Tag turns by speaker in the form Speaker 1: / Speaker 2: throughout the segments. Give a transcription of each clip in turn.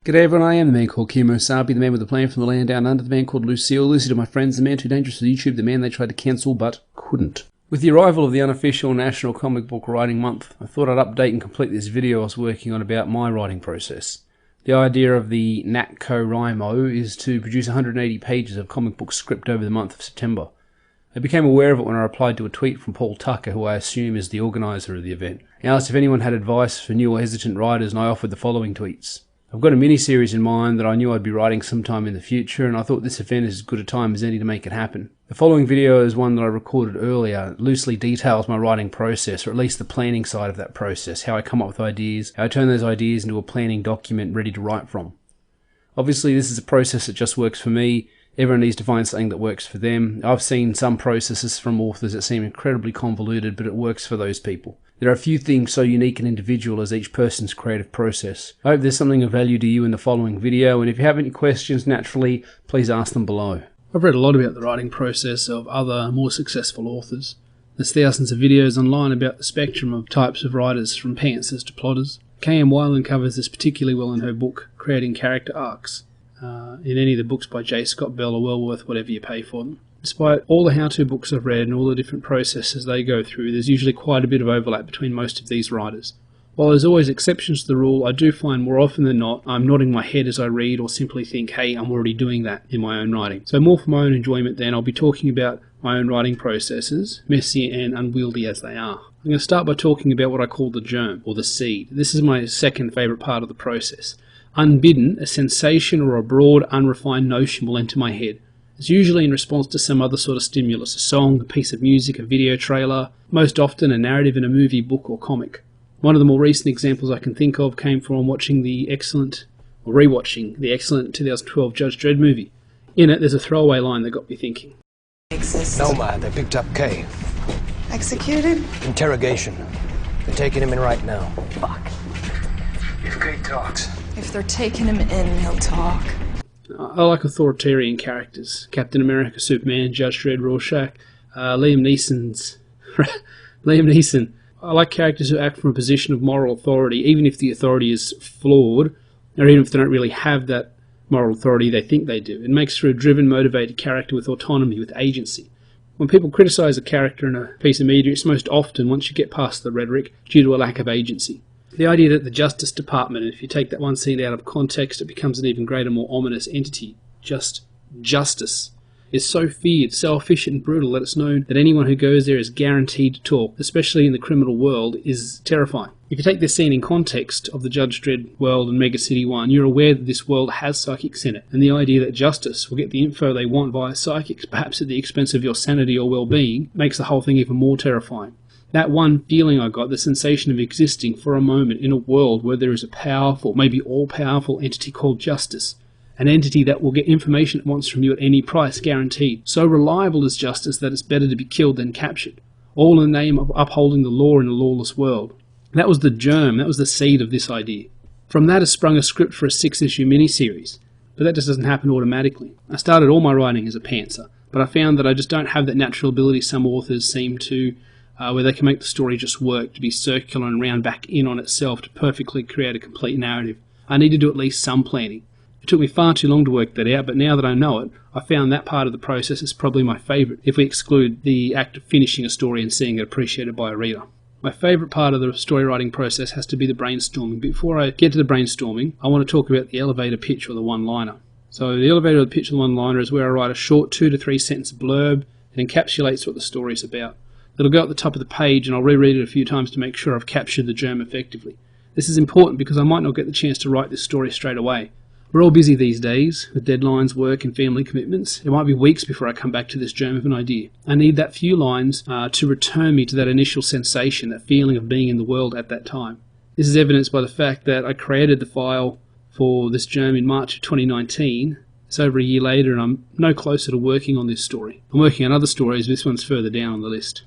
Speaker 1: G'day everyone, I am the man called Kemosabe, the man with a plan from the land down under, the man called Lucille, Lucy to my friends, the man too dangerous for YouTube, the man they tried to cancel but couldn't. With the arrival of the unofficial National Comicbook Writing Month, I thought I'd update and complete this video I was working on about my writing process. The idea of the NaCoWriMo is to produce 180 pages of comic book script over the month of September. I became aware of it when I replied to a tweet from Paul Tucker, who I assume is the organiser of the event. He asked if anyone had advice for new or hesitant writers, and I offered the following tweets. I've got a mini-series in mind that I knew I'd be writing sometime in the future, and I thought this event is as good a time as any to make it happen. The following video is one that I recorded earlier. It loosely details my writing process, or at least the planning side of that process, how I come up with ideas, how I turn those ideas into a planning document ready to write from. Obviously, this is a process that just works for me. Everyone needs to find something that works for them. I've seen some processes from authors that seem incredibly convoluted, but it works for those people. There are a few things so unique and individual as each person's creative process. I hope there's something of value to you in the following video, and if you have any questions, naturally, please ask them below. I've read a lot about the writing process of other, more successful authors. There's thousands of videos online about the spectrum of types of writers, from pantsers to plotters. K.M. Weiland covers this particularly well in her book, Creating Character Arcs. In any of the books by J. Scott Bell are well worth whatever you pay for them. Despite all the how-to books I've read and all the different processes they go through, there's usually quite a bit of overlap between most of these writers. While there's always exceptions to the rule, I do find more often than not I'm nodding my head as I read or simply think, hey, I'm already doing that in my own writing. So more for my own enjoyment then, I'll be talking about my own writing processes, messy and unwieldy as they are. I'm going to start by talking about what I call the germ, or the seed. This is my second favourite part of the process. Unbidden, a sensation or a broad, unrefined notion will enter my head. It's usually in response to some other sort of stimulus, a song, a piece of music, a video trailer, most often a narrative in a movie, book or comic. One of the more recent examples I can think of came from rewatching the excellent 2012 Judge Dredd movie. In it, there's a throwaway line that got me thinking.
Speaker 2: Nomad, they picked up K.
Speaker 3: Executed?
Speaker 2: Interrogation. They're taking him in right now.
Speaker 3: Fuck.
Speaker 2: If K talks.
Speaker 3: If they're taking him in, he'll talk.
Speaker 1: I like authoritarian characters. Captain America, Superman, Judge Dredd, Rorschach, Liam Neeson. I like characters who act from a position of moral authority, even if the authority is flawed, or even if they don't really have that moral authority they think they do. It makes for a driven, motivated character with autonomy, with agency. When people criticise a character in a piece of media, it's most often, once you get past the rhetoric, due to a lack of agency. The idea that the Justice Department, and if you take that one scene out of context, it becomes an even greater, more ominous entity. Justice is so feared, so efficient and brutal that it's known that anyone who goes there is guaranteed to talk, especially in the criminal world, is terrifying. If you take this scene in context of the Judge Dredd world and Mega City 1, you're aware that this world has psychics in it, and the idea that justice will get the info they want via psychics, perhaps at the expense of your sanity or well-being, makes the whole thing even more terrifying. That one feeling I got, the sensation of existing for a moment in a world where there is a powerful, maybe all-powerful entity called justice, an entity that will get information it wants from you at any price, guaranteed. So reliable is justice that it's better to be killed than captured, all in the name of upholding the law in a lawless world. That was the germ, that was the seed of this idea. From that has sprung a script for a 6-issue miniseries, but that just doesn't happen automatically. I started all my writing as a pantser, but I found that I just don't have that natural ability some authors seem to, where they can make the story just work, to be circular and round back in on itself to perfectly create a complete narrative. I need to do at least some planning. It took me far too long to work that out, but now that I know it, I found that part of the process is probably my favourite, if we exclude the act of finishing a story and seeing it appreciated by a reader. My favourite part of the story writing process has to be the brainstorming. Before I get to the brainstorming, I want to talk about the elevator pitch, or the one-liner. So the elevator or the pitch or the one-liner is where I write a short 2 to 3 sentence blurb that encapsulates what the story is about. It'll go at the top of the page, and I'll reread it a few times to make sure I've captured the germ effectively. This is important because I might not get the chance to write this story straight away. We're all busy these days, with deadlines, work and family commitments. It might be weeks before I come back to this germ of an idea. I need that few lines to return me to that initial sensation, that feeling of being in the world at that time. This is evidenced by the fact that I created the file for this germ in March of 2019. It's over a year later and I'm no closer to working on this story. I'm working on other stories, this one's further down on the list.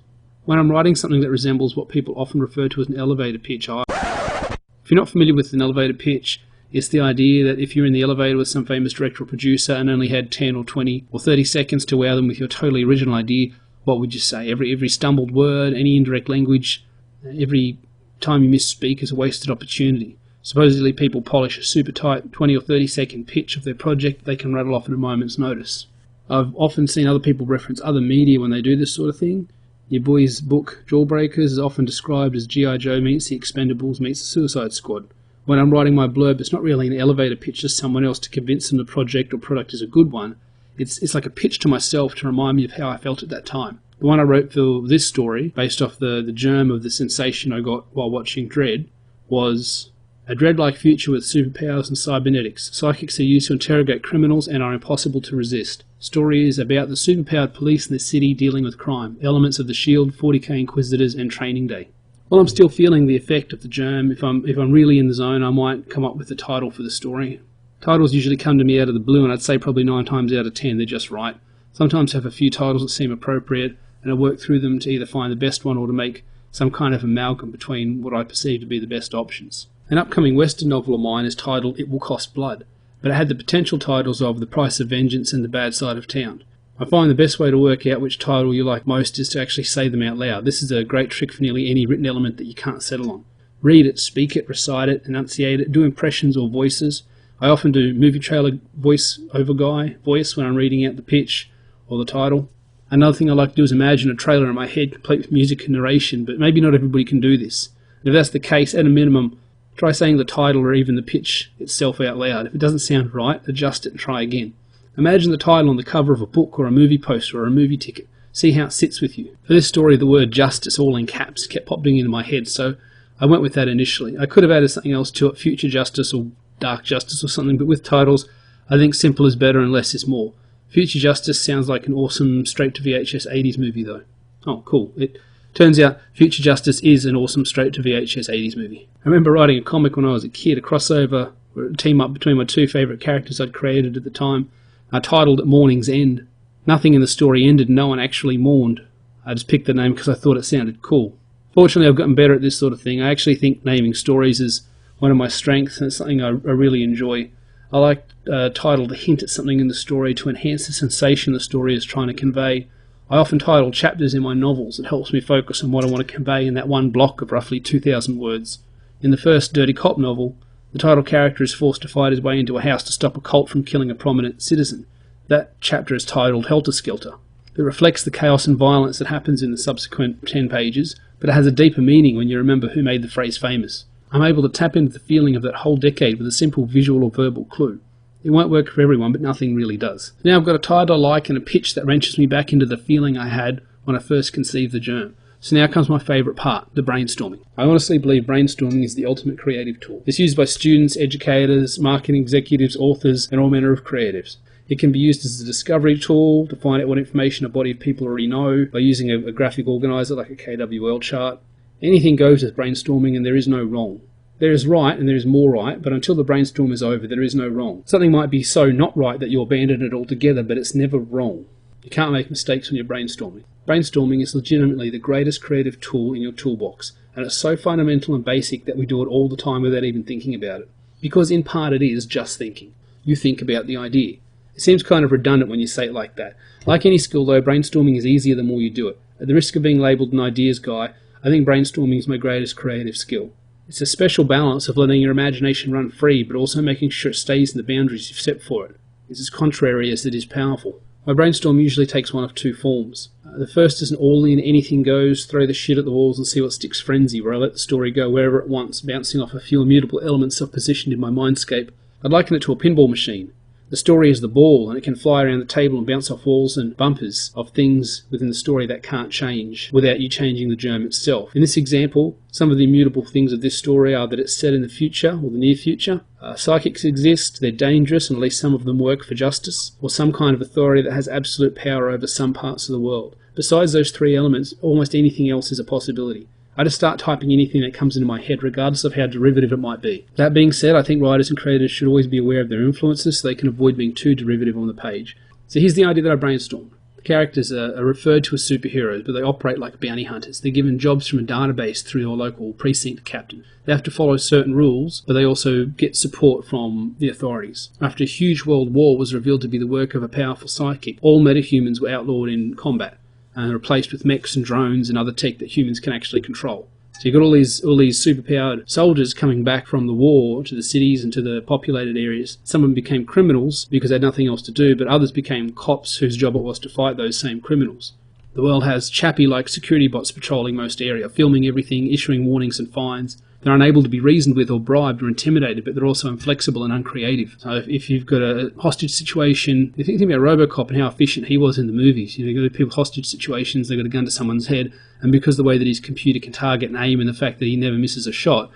Speaker 1: When I'm writing something that resembles what people often refer to as an elevator pitch, if you're not familiar with an elevator pitch, it's the idea that if you're in the elevator with some famous director or producer and only had 10 or 20 or 30 seconds to wow them with your totally original idea, what would you say? Every stumbled word, any indirect language, every time you misspeak is a wasted opportunity. Supposedly people polish a super tight 20 or 30 second pitch of their project they can rattle off at a moment's notice. I've often seen other people reference other media when they do this sort of thing. Your boy's book, Jawbreakers, is often described as G.I. Joe meets the Expendables meets the Suicide Squad. When I'm writing my blurb, it's not really an elevator pitch to someone else to convince them the project or product is a good one. It's like a pitch to myself to remind me of how I felt at that time. The one I wrote for this story, based off the germ of the sensation I got while watching Dredd, was a Dredd-like future with superpowers and cybernetics. Psychics are used to interrogate criminals and are impossible to resist. Story is about the superpowered police in the city dealing with crime, elements of the SHIELD, 40k Inquisitors, and Training Day. While I'm still feeling the effect of the germ, if I'm really in the zone, I might come up with a title for the story. Titles usually come to me out of the blue, and I'd say probably 9 times out of 10 they're just right. Sometimes I have a few titles that seem appropriate, and I work through them to either find the best one or to make some kind of amalgam between what I perceive to be the best options. An upcoming Western novel of mine is titled It Will Cost Blood, but it had the potential titles of The Price of Vengeance and The Bad Side of Town. I find the best way to work out which title you like most is to actually say them out loud. This is a great trick for nearly any written element that you can't settle on. Read it, speak it, recite it, enunciate it, do impressions or voices. I often do movie trailer voice when I'm reading out the pitch or the title. Another thing I like to do is imagine a trailer in my head, complete with music and narration, but maybe not everybody can do this. And if that's the case, at a minimum, try saying the title or even the pitch itself out loud. If it doesn't sound right, adjust it and try again. Imagine the title on the cover of a book or a movie poster or a movie ticket. See how it sits with you. For this story, the word justice, all in caps, kept popping into my head, so I went with that initially. I could have added something else to it, future justice or dark justice or something, but with titles, I think simple is better and less is more. Future Justice sounds like an awesome straight-to-VHS 80s movie, though. Oh, cool. It turns out Future Justice is an awesome straight-to-VHS 80s movie. I remember writing a comic when I was a kid, a crossover, or a team-up between my two favourite characters I'd created at the time, titled At Mourning's End. Nothing in the story ended, no one actually mourned. I just picked the name because I thought it sounded cool. Fortunately, I've gotten better at this sort of thing. I actually think naming stories is one of my strengths, and it's something I really enjoy. I like a title to hint at something in the story to enhance the sensation the story is trying to convey. I often title chapters in my novels. It helps me focus on what I want to convey in that one block of roughly 2,000 words. In the first Dirty Cop novel, the title character is forced to fight his way into a house to stop a cult from killing a prominent citizen. That chapter is titled Helter Skelter. It reflects the chaos and violence that happens in the subsequent 10 pages, but it has a deeper meaning when you remember who made the phrase famous. I'm able to tap into the feeling of that whole decade with a simple visual or verbal clue. It won't work for everyone, but nothing really does. Now I've got a title I like and a pitch that wrenches me back into the feeling I had when I first conceived the germ. So now comes my favourite part, the brainstorming. I honestly believe brainstorming is the ultimate creative tool. It's used by students, educators, marketing executives, authors, and all manner of creatives. It can be used as a discovery tool to find out what information a body of people already know by using a graphic organizer like a KWL chart. Anything goes with brainstorming and there is no wrong. There is right and there is more right, but until the brainstorm is over, there is no wrong. Something might be so not right that you abandon it altogether, but it's never wrong. You can't make mistakes when you're brainstorming. Brainstorming is legitimately the greatest creative tool in your toolbox, and it's so fundamental and basic that we do it all the time without even thinking about it. Because in part it is just thinking. You think about the idea. It seems kind of redundant when you say it like that. Like any skill though, brainstorming is easier the more you do it. At the risk of being labelled an ideas guy, I think brainstorming is my greatest creative skill. It's a special balance of letting your imagination run free, but also making sure it stays in the boundaries you've set for it. It's as contrary as it is powerful. My brainstorm usually takes one of two forms. The first is an all-in, anything goes, throw the shit at the walls and see what sticks frenzy, where I let the story go wherever it wants, bouncing off a few immutable elements I've positioned in my mindscape. I'd liken it to a pinball machine. The story is the ball, and it can fly around the table and bounce off walls and bumpers of things within the story that can't change without you changing the germ itself. In this example, some of the immutable things of this story are that it's set in the future or the near future. Psychics exist, they're dangerous, and at least some of them work for justice, or some kind of authority that has absolute power over some parts of the world. Besides those three elements, almost anything else is a possibility. I just start typing anything that comes into my head, regardless of how derivative it might be. That being said, I think writers and creators should always be aware of their influences so they can avoid being too derivative on the page. So here's the idea that I brainstormed. The characters are referred to as superheroes, but they operate like bounty hunters. They're given jobs from a database through your local precinct captain. They have to follow certain rules, but they also get support from the authorities. After a huge world war was revealed to be the work of a powerful psychic, all metahumans were outlawed in combat and replaced with mechs and drones and other tech that humans can actually control. So you've got all these superpowered soldiers coming back from the war to the cities and to the populated areas. Some of them became criminals because they had nothing else to do, but others became cops whose job it was to fight those same criminals. The world has chappie-like security bots patrolling most area, filming everything, issuing warnings and fines. They're unable to be reasoned with or bribed or intimidated, but they're also inflexible and uncreative. So if you've got a hostage situation, if you think about RoboCop and how efficient he was in the movies, you've got people hostage situations, they've got a gun to someone's head, and because of the way that his computer can target and aim and the fact that he never misses a shot,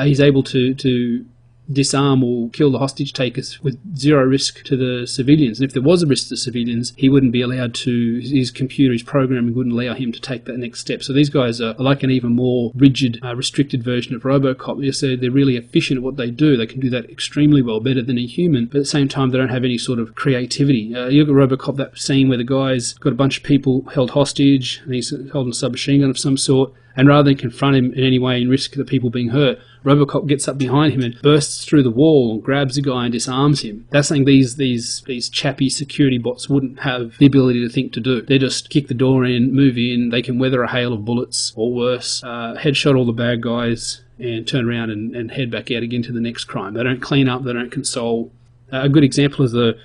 Speaker 1: he's able to disarm or kill the hostage takers with zero risk to the civilians. And if there was a risk to the civilians, he wouldn't be allowed to, his computer, his programming wouldn't allow him to take that next step. So these guys are like an even more rigid, restricted version of RoboCop. Yes, they're really efficient at what they do. They can do that extremely well, better than a human, but at the same time they don't have any sort of creativity. You look at RoboCop, that scene where the guy's got a bunch of people held hostage and he's holding a submachine gun of some sort, and rather than confront him in any way and risk the people being hurt, RoboCop gets up behind him and bursts through the wall and grabs the guy and disarms him. That's something these chappy security bots wouldn't have the ability to think to do. They just kick the door in, move in, they can weather a hail of bullets, or worse, headshot all the bad guys and turn around and head back out again to the next crime. They don't clean up, they don't console. A good example is the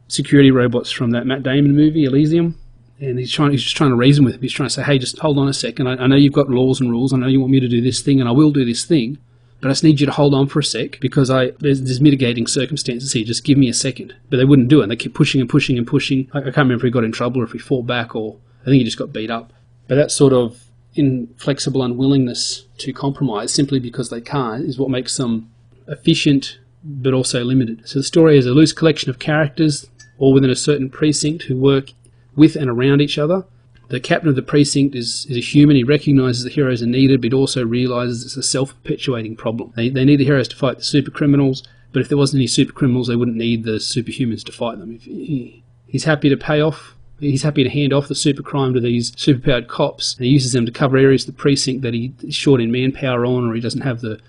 Speaker 1: security robots from that Matt Damon movie, Elysium. And he's just trying to reason with him. He's trying to say, hey, just hold on a second. I know you've got laws and rules. I know you want me to do this thing, and I will do this thing. But I just need you to hold on for a sec because there's mitigating circumstances here. Just give me a second. But they wouldn't do it. And they keep pushing and pushing and pushing. I can't remember if he got in trouble or if he fought back, or I think he just got beat up. But that sort of inflexible unwillingness to compromise simply because they can't is what makes them efficient but also limited. So the story is a loose collection of characters, all within a certain precinct, who work with and around each other. The captain of the precinct is a human. He recognises the heroes are needed, but healso realises it's a self-perpetuating problem. They need the heroes to fight the super criminals, but if there wasn't any super criminals, they wouldn't need the superhumans to fight them. He's happy to he's happy to hand off the super crime to these superpowered cops, and he uses them to cover areas of the precinct that he's short in manpower on, or he doesn't have the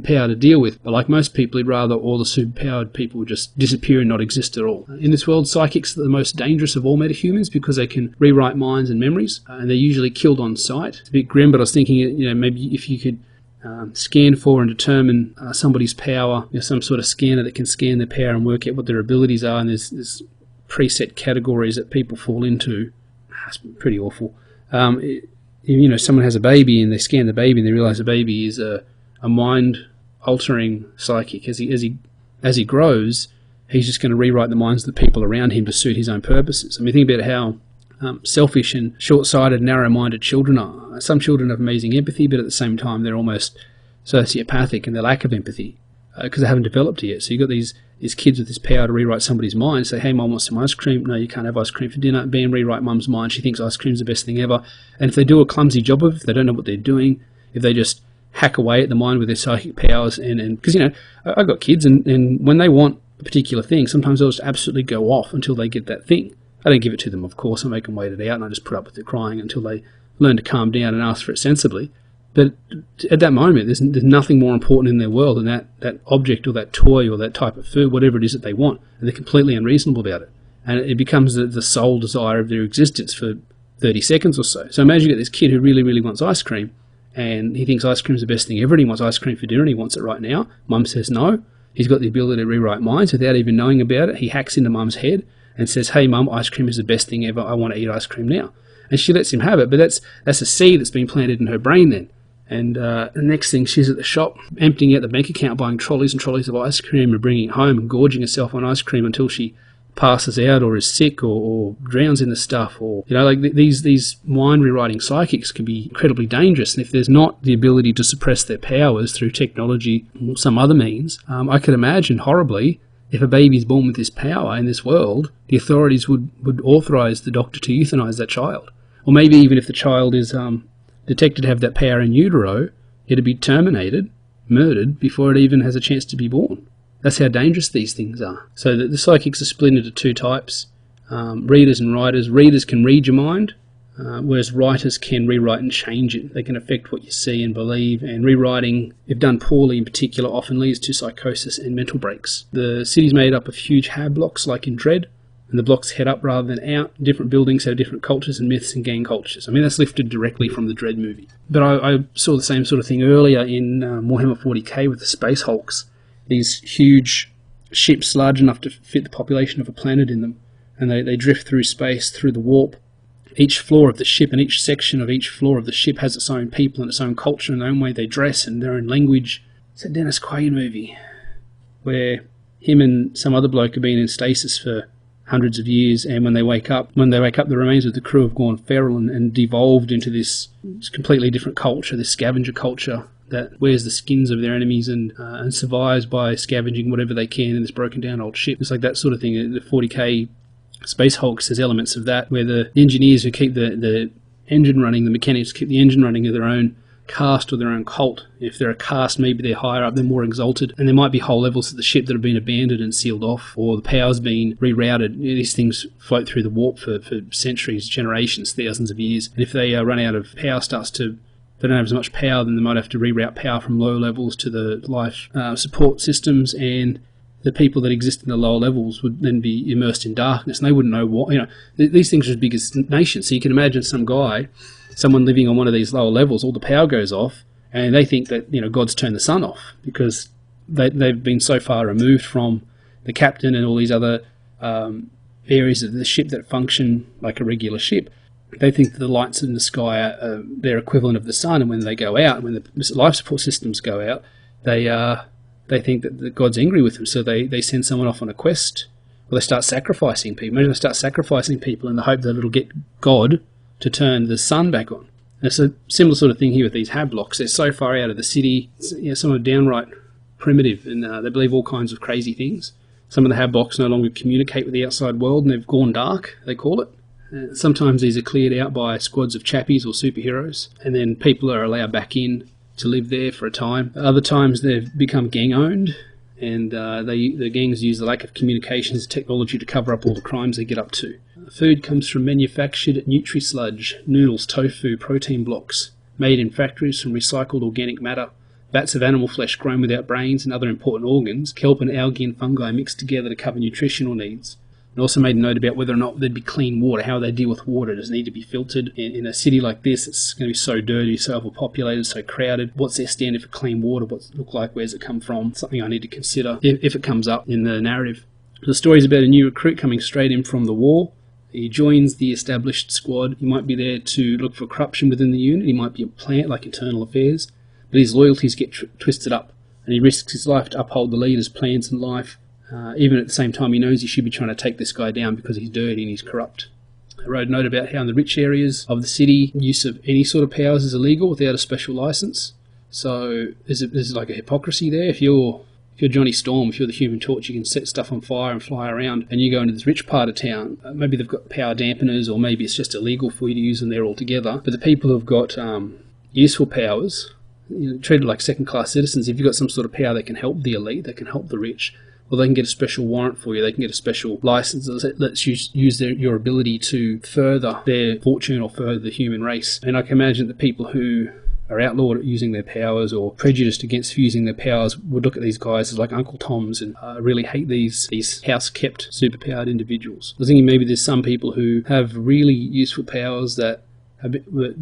Speaker 1: power to deal with. But like most people, he'd rather all the superpowered people would just disappear and not exist at all. In this world, psychics are the most dangerous of all metahumans because they can rewrite minds and memories, and they're usually killed on sight. It's a bit grim, but I was thinking, maybe if you could scan for and determine somebody's power, some sort of scanner that can scan their power and work out what their abilities are, and there's preset categories that people fall into. It's pretty awful. Someone has a baby and they scan the baby and they realise the baby is a mind-altering psychic. As he grows, he's just going to rewrite the minds of the people around him to suit his own purposes. I mean, think about how selfish and short-sighted, narrow-minded children are. Some children have amazing empathy, but at the same time, they're almost sociopathic in their lack of empathy because they haven't developed it yet. So you've got these kids with this power to rewrite somebody's mind. Say, hey, Mum wants some ice cream. No, you can't have ice cream for dinner. Bam, rewrite Mum's mind. She thinks ice cream's the best thing ever. And if they do a clumsy job of it, if they don't know what they're doing, if they just hack away at the mind with their psychic powers, and because I've got kids, and when they want a particular thing, sometimes they'll just absolutely go off until they get that thing. I don't give it to them, of course. I make them wait it out, and I just put up with their crying until they learn to calm down and ask for it sensibly. But at that moment, there's nothing more important in their world than that object or that toy or that type of food, whatever it is that they want, and they're completely unreasonable about it. And it becomes the sole desire of their existence for 30 seconds or so. So imagine you get this kid who really, really wants ice cream, and he thinks ice cream's the best thing ever, and he wants ice cream for dinner, and he wants it right now. Mum says no. He's got the ability to rewrite minds without even knowing about it. He hacks into Mum's head and says, hey, Mum, ice cream is the best thing ever. I want to eat ice cream now. And she lets him have it, but that's a seed that's been planted in her brain then. And the next thing, she's at the shop, emptying out the bank account, buying trolleys and trolleys of ice cream and bringing it home and gorging herself on ice cream until she passes out or is sick or drowns in the stuff, or these mind rewriting psychics can be incredibly dangerous. And if there's not the ability to suppress their powers through technology or some other means, I could imagine horribly if a baby is born with this power in this world, the authorities would authorize the doctor to euthanize that child. Or maybe even if the child is detected to have that power in utero, it'd be terminated, murdered, before it even has a chance to be born. That's how dangerous these things are. So the psychics are split into two types, readers and writers. Readers can read your mind, whereas writers can rewrite and change it. They can affect what you see and believe, and rewriting, if done poorly in particular, often leads to psychosis and mental breaks. The city's made up of huge hab blocks like in Dread, and the blocks head up rather than out. Different buildings have different cultures and myths and gang cultures. I mean, that's lifted directly from the Dredd movie. But I saw the same sort of thing earlier in Warhammer 40k with the Space Hulks. These huge ships large enough to fit the population of a planet in them, and they drift through space, through the warp. Each floor of the ship and each section of each floor of the ship has its own people and its own culture and their own way they dress and their own language. It's a Dennis Quaid movie where him and some other bloke have been in stasis for hundreds of years, and when they wake up, the remains of the crew have gone feral and devolved into this completely different culture, this scavenger culture that wears the skins of their enemies and survives by scavenging whatever they can in this broken down old ship. It's like that sort of thing. The 40k Space Hulks has elements of that, where the engineers who keep the engine running, the mechanics keep the engine running, of their own caste or their own cult. If they're a caste, maybe they're higher up, they're more exalted, and there might be whole levels of the ship that have been abandoned and sealed off, or the power's been rerouted. These things float through the warp for centuries, generations, thousands of years, and if they run out of power, they don't have as much power, then they might have to reroute power from low levels to the life support systems, and the people that exist in the lower levels would then be immersed in darkness, and they wouldn't know what, these things are as big as nations. So you can imagine someone living on one of these lower levels, all the power goes off, and they think that, God's turned the sun off, because they've been so far removed from the captain and all these other areas of the ship that function like a regular ship. They think that the lights in the sky are their equivalent of the sun, and when they go out, when the life support systems go out, they think that God's angry with them, so they send someone off on a quest, or they start sacrificing people. Imagine they start sacrificing people in the hope that it'll get God to turn the sun back on. And it's a similar sort of thing here with these hab blocks. They're so far out of the city, some are downright primitive, and they believe all kinds of crazy things. Some of the hab blocks no longer communicate with the outside world, and they've gone dark, they call it. Sometimes these are cleared out by squads of chappies or superheroes, and then people are allowed back in to live there for a time. Other times they've become gang-owned, and the gangs use the lack of communications and technology to cover up all the crimes they get up to. Food comes from manufactured nutri-sludge, noodles, tofu, protein blocks, made in factories from recycled organic matter, vats of animal flesh grown without brains and other important organs, kelp and algae and fungi mixed together to cover nutritional needs. And also made a note about whether or not there'd be clean water, how they deal with water. Does it need to be filtered? In a city like this, it's going to be so dirty, so overpopulated, so crowded. What's their standard for clean water? What's it look like? Where's it come from? Something I need to consider if it comes up in the narrative. The story's about a new recruit coming straight in from the war. He joins the established squad. He might be there to look for corruption within the unit. He might be a plant like internal affairs. But his loyalties get twisted up, and he risks his life to uphold the leader's plans and life. Even at the same time, he knows he should be trying to take this guy down because he's dirty and he's corrupt. I wrote a note about how in the rich areas of the city, use of any sort of powers is illegal without a special license. So there's like a hypocrisy there. If you're Johnny Storm, if you're the Human Torch, you can set stuff on fire and fly around, and you go into this rich part of town. Maybe they've got power dampeners, or maybe it's just illegal for you to use them there altogether. But the people who've got useful powers, treated like second-class citizens. If you've got some sort of power that can help the elite, that can help the rich, well, they can get a special warrant for you. They can get a special license that lets you use your ability to further their fortune or further the human race. And I can imagine that people who are outlawed at using their powers or prejudiced against using their powers would look at these guys as like Uncle Toms and really hate these house-kept, superpowered individuals. I was thinking maybe there's some people who have really useful powers that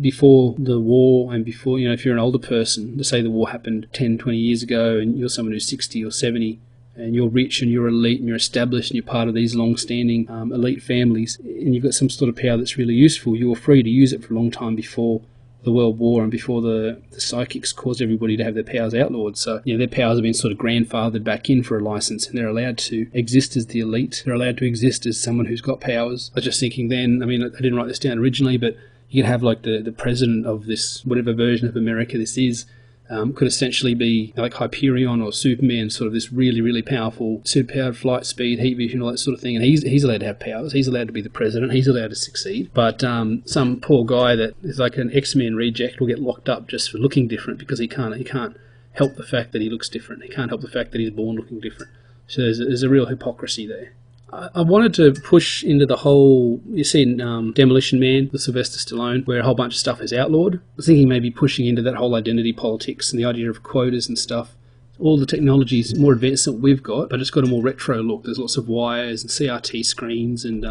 Speaker 1: before the war, and before, if you're an older person, to say the war happened 10, 20 years ago, and you're someone who's 60 or 70, and you're rich and you're elite and you're established and you're part of these long-standing elite families, and you've got some sort of power that's really useful, you were free to use it for a long time before the World War and before the psychics caused everybody to have their powers outlawed. So their powers have been sort of grandfathered back in for a license, and they're allowed to exist as the elite. They're allowed to exist as someone who's got powers. I was just thinking then, I didn't write this down originally, but you could have like the president of this, whatever version of America this is, could essentially be like Hyperion or Superman, sort of this really, really powerful, superpowered flight speed, heat vision, all that sort of thing. And he's allowed to have powers. He's allowed to be the president. He's allowed to succeed. But some poor guy that is like an X-Men reject will get locked up just for looking different because he can't help the fact that he looks different. He can't help the fact that he's born looking different. So there's a real hypocrisy there. I wanted to push into the whole, you see in Demolition Man with Sylvester Stallone, where a whole bunch of stuff is outlawed. I was thinking maybe pushing into that whole identity politics and the idea of quotas and stuff. all the technology is more advanced than what we've got, but it's got a more retro look. There's lots of wires and CRT screens and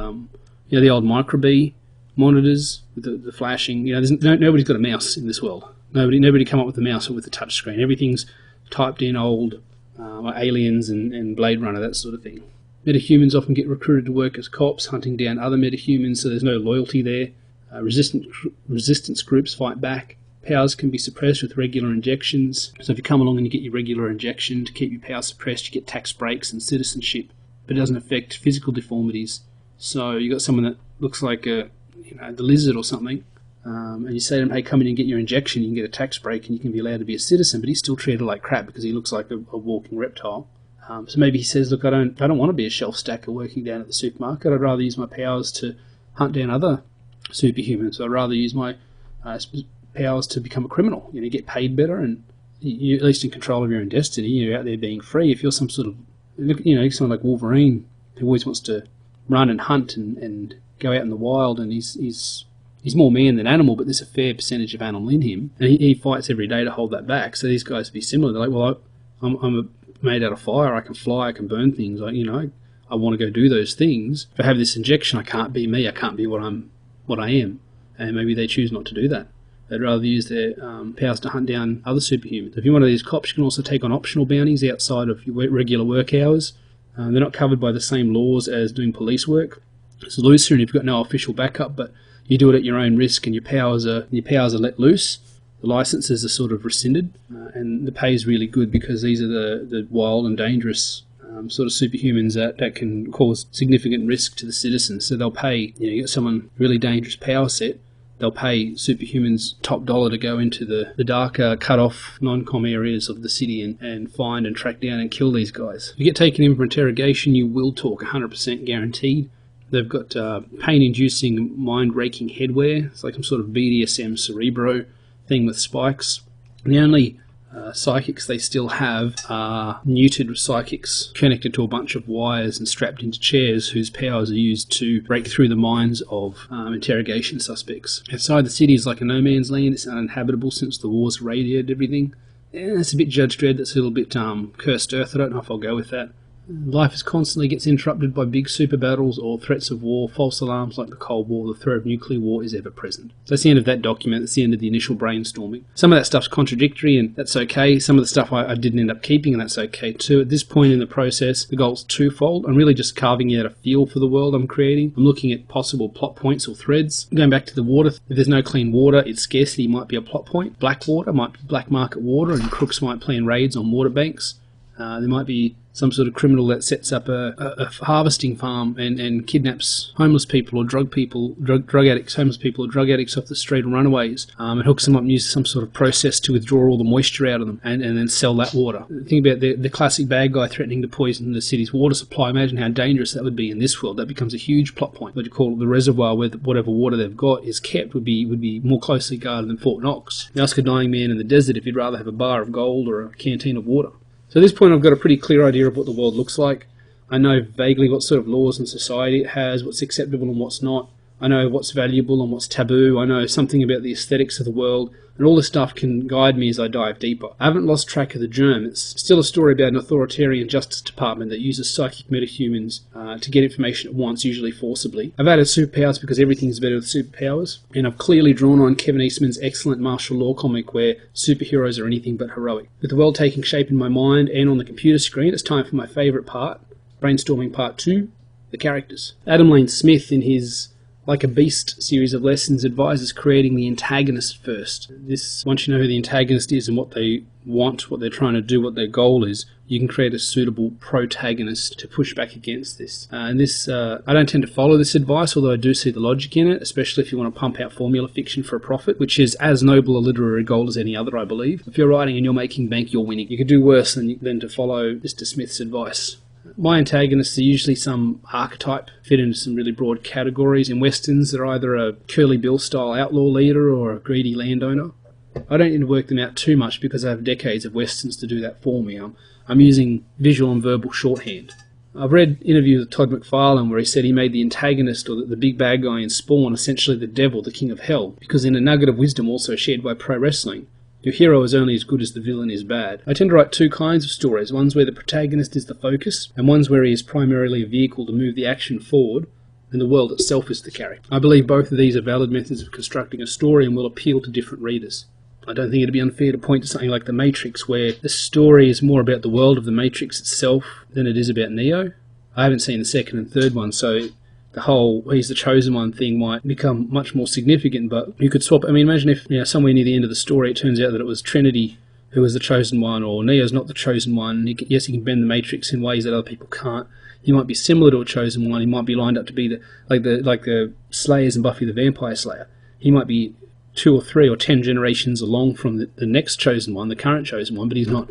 Speaker 1: the old micro-B monitors with the flashing. Nobody's got a mouse in this world. Nobody come up with a mouse or with a touch screen. Everything's typed in old, like Aliens and Blade Runner, that sort of thing. Metahumans often get recruited to work as cops, hunting down other metahumans, so there's no loyalty there. Resistance groups fight back. Powers can be suppressed with regular injections. So if you come along and you get your regular injection to keep your power suppressed, you get tax breaks and citizenship, but it doesn't affect physical deformities. So you got someone that looks like the lizard or something, and you say to him, hey, come in and get your injection, you can get a tax break and you can be allowed to be a citizen, but he's still treated like crap because he looks like a walking reptile. So maybe he says, look, I don't want to be a shelf stacker working down at the supermarket. I'd rather use my powers to hunt down other superhumans. I'd rather use my powers to become a criminal. Get paid better, and you're at least in control of your own destiny. You're out there being free. If you're some sort of, someone like Wolverine who always wants to run and hunt and go out in the wild, and he's more man than animal, but there's a fair percentage of animal in him, and he fights every day to hold that back. So these guys would be similar. They're like, well, I'm made out of fire. I can fly. I can burn things. I want to go do those things. If I have this injection, I can't be me. I can't be what I am. And maybe they choose not to do that. They'd rather use their powers to hunt down other superhumans. If you're one of these cops, you can also take on optional bounties outside of your regular work hours. They're not covered by the same laws as doing police work. It's looser, and you've got no official backup, but you do it at your own risk, and your powers are let loose. The licenses are sort of rescinded, and the pay is really good because these are the wild and dangerous sort of superhumans that can cause significant risk to the citizens. So they'll pay, you get someone really dangerous power set, they'll pay superhumans top dollar to go into the darker, cut-off, non-com areas of the city and find and track down and kill these guys. If you get taken in for interrogation, you will talk, 100% guaranteed. They've got pain-inducing, mind-raking headwear. It's like some sort of BDSM Cerebro thing with spikes. And the only psychics they still have are neutered psychics connected to a bunch of wires and strapped into chairs whose powers are used to break through the minds of interrogation suspects. Outside the city is like a no man's land. It's uninhabitable since the wars radiated everything. It's a bit Judge Dredd. That's a little bit cursed earth. I don't know if I'll go with that. Life constantly gets interrupted by big super battles or threats of war, false alarms like the Cold War. The threat of nuclear war is ever present. So that's the end of that document. That's the end of the initial brainstorming. Some of that stuff's contradictory, and that's okay. Some of the stuff I didn't end up keeping, and that's okay too. At this point in the process, the goal's twofold. I'm really just carving out a feel for the world I'm creating. I'm looking at possible plot points or threads. Going back to the water, if there's no clean water, its scarcity might be a plot point. Black water might be black market water, and crooks might plan raids on water banks. There might be some sort of criminal that sets up a harvesting farm and kidnaps homeless people or drug addicts, homeless people or drug addicts off the street or runaways, and hooks them up and uses some sort of process to withdraw all the moisture out of them and then sell that water. Think about the classic bad guy threatening to poison the city's water supply. Imagine how dangerous that would be in this world. That becomes a huge plot point. What you call the reservoir where whatever water they've got is kept would be more closely guarded than Fort Knox. You ask a dying man in the desert if he'd rather have a bar of gold or a canteen of water. So at this point I've got a pretty clear idea of what the world looks like. I know vaguely what sort of laws and society it has, what's acceptable and what's not. I know what's valuable and what's taboo. I know something about the aesthetics of the world, and all this stuff can guide me as I dive deeper. I haven't lost track of the Germ. It's still a story about an authoritarian justice department that uses psychic metahumans to get information at once, usually forcibly. I've added superpowers because everything's better with superpowers, and I've clearly drawn on Kevin Eastman's excellent martial law comic where superheroes are anything but heroic. With the world taking shape in my mind and on the computer screen, it's time for my favourite part, Brainstorming Part 2, the characters. Adam Lane Smith, in his Like a Beast series of lessons, advises creating the antagonist first. Once you know who the antagonist is and what they want, what they're trying to do, what their goal is, you can create a suitable protagonist to push back against this. I don't tend to follow this advice, although I do see the logic in it, especially if you want to pump out formula fiction for a profit, which is as noble a literary goal as any other, I believe. If you're writing and you're making bank, you're winning. You could do worse than to follow Mr. Smith's advice. My antagonists are usually some archetype, fit into some really broad categories. In westerns, they're either a Curly Bill style outlaw leader or a greedy landowner. I don't need to work them out too much because I have decades of westerns to do that for me. I'm using visual and verbal shorthand. I've read interviews with Todd McFarlane where he said he made the antagonist, or the big bad guy in Spawn, essentially the devil, the king of hell, because in a nugget of wisdom also shared by pro wrestling, Your hero is only as good as the villain is bad. I tend to write two kinds of stories, ones where the protagonist is the focus, and ones where he is primarily a vehicle to move the action forward, and the world itself is the character. I believe both of these are valid methods of constructing a story and will appeal to different readers. I don't think it'd be unfair to point to something like The Matrix, where the story is more about the world of the Matrix itself than it is about Neo. I haven't seen the second and third one, so the whole he's the chosen one thing might become much more significant, but you could swap. I mean, imagine if somewhere near the end of the story it turns out that it was Trinity who was the chosen one, or Neo's not the chosen one. Yes, he can bend the Matrix in ways that other people can't. He might be similar to a chosen one. He might be lined up to be like the Slayers in Buffy the Vampire Slayer. He might be 2 or 3 or 10 generations along from the next chosen one, the current chosen one, but he's not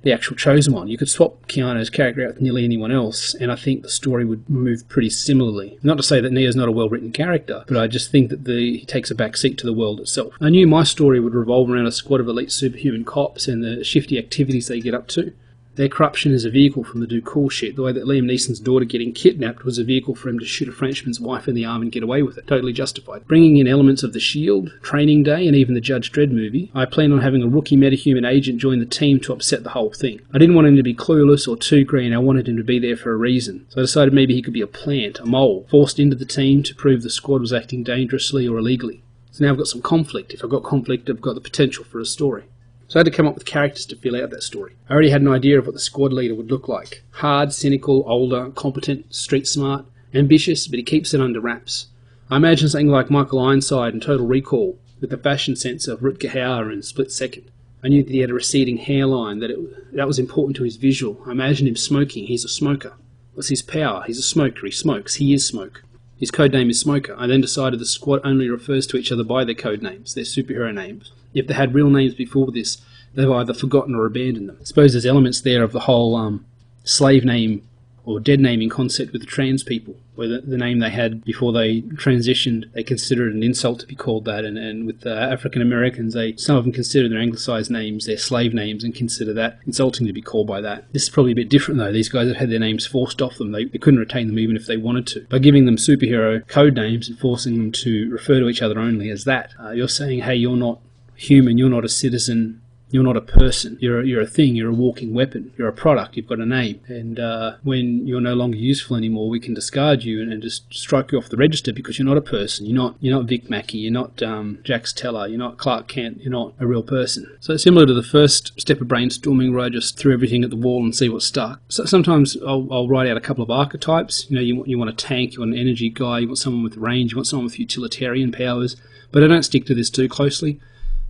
Speaker 1: the actual chosen one. You could swap Keanu's character out with nearly anyone else, and I think the story would move pretty similarly. Not to say that Neo's not a well-written character, but I just think that he takes a back seat to the world itself. I knew my story would revolve around a squad of elite superhuman cops and the shifty activities they get up to. Their corruption is a vehicle for them to do cool shit. The way that Liam Neeson's daughter getting kidnapped was a vehicle for him to shoot a Frenchman's wife in the arm and get away with it. Totally justified. Bringing in elements of The Shield, Training Day, and even the Judge Dredd movie, I plan on having a rookie metahuman agent join the team to upset the whole thing. I didn't want him to be clueless or too green. I wanted him to be there for a reason. So I decided maybe he could be a plant, a mole, forced into the team to prove the squad was acting dangerously or illegally. So now I've got some conflict. If I've got conflict, I've got the potential for a story. So I had to come up with characters to fill out that story. I already had an idea of what the squad leader would look like. Hard, cynical, older, competent, street smart, ambitious, but he keeps it under wraps. I imagine something like Michael Ironside in Total Recall, with the fashion sense of Rutger Hauer in Split Second. I knew that he had a receding hairline, that was important to his visual. I imagined him smoking. He's a smoker. What's his power? He's a smoker. He smokes. He is smoke. His code name is Smoker. I then decided the squad only refers to each other by their code names, their superhero names. If they had real names before this, they've either forgotten or abandoned them. I suppose there's elements there of the whole slave name or dead naming concept with the trans people, where the name they had before they transitioned, they considered it an insult to be called that, and with African Americans, some of them consider their anglicised names their slave names and consider that insulting to be called by that. This is probably a bit different though. These guys have had their names forced off them. They couldn't retain them even if they wanted to. By giving them superhero code names and forcing them to refer to each other only as that, you're saying, hey, you're not human, you're not a citizen, you're not a person, you're a thing, you're a walking weapon, you're a product, you've got a name, and when you're no longer useful anymore, we can discard you and just strike you off the register because you're not a person, you're not Vic Mackey, you're not Jax Teller, you're not Clark Kent, you're not a real person. So it's similar to the first step of brainstorming where I just threw everything at the wall and see what stuck. So sometimes I'll write out a couple of archetypes. You want a tank, you want an energy guy, you want someone with range, you want someone with utilitarian powers, but I don't stick to this too closely.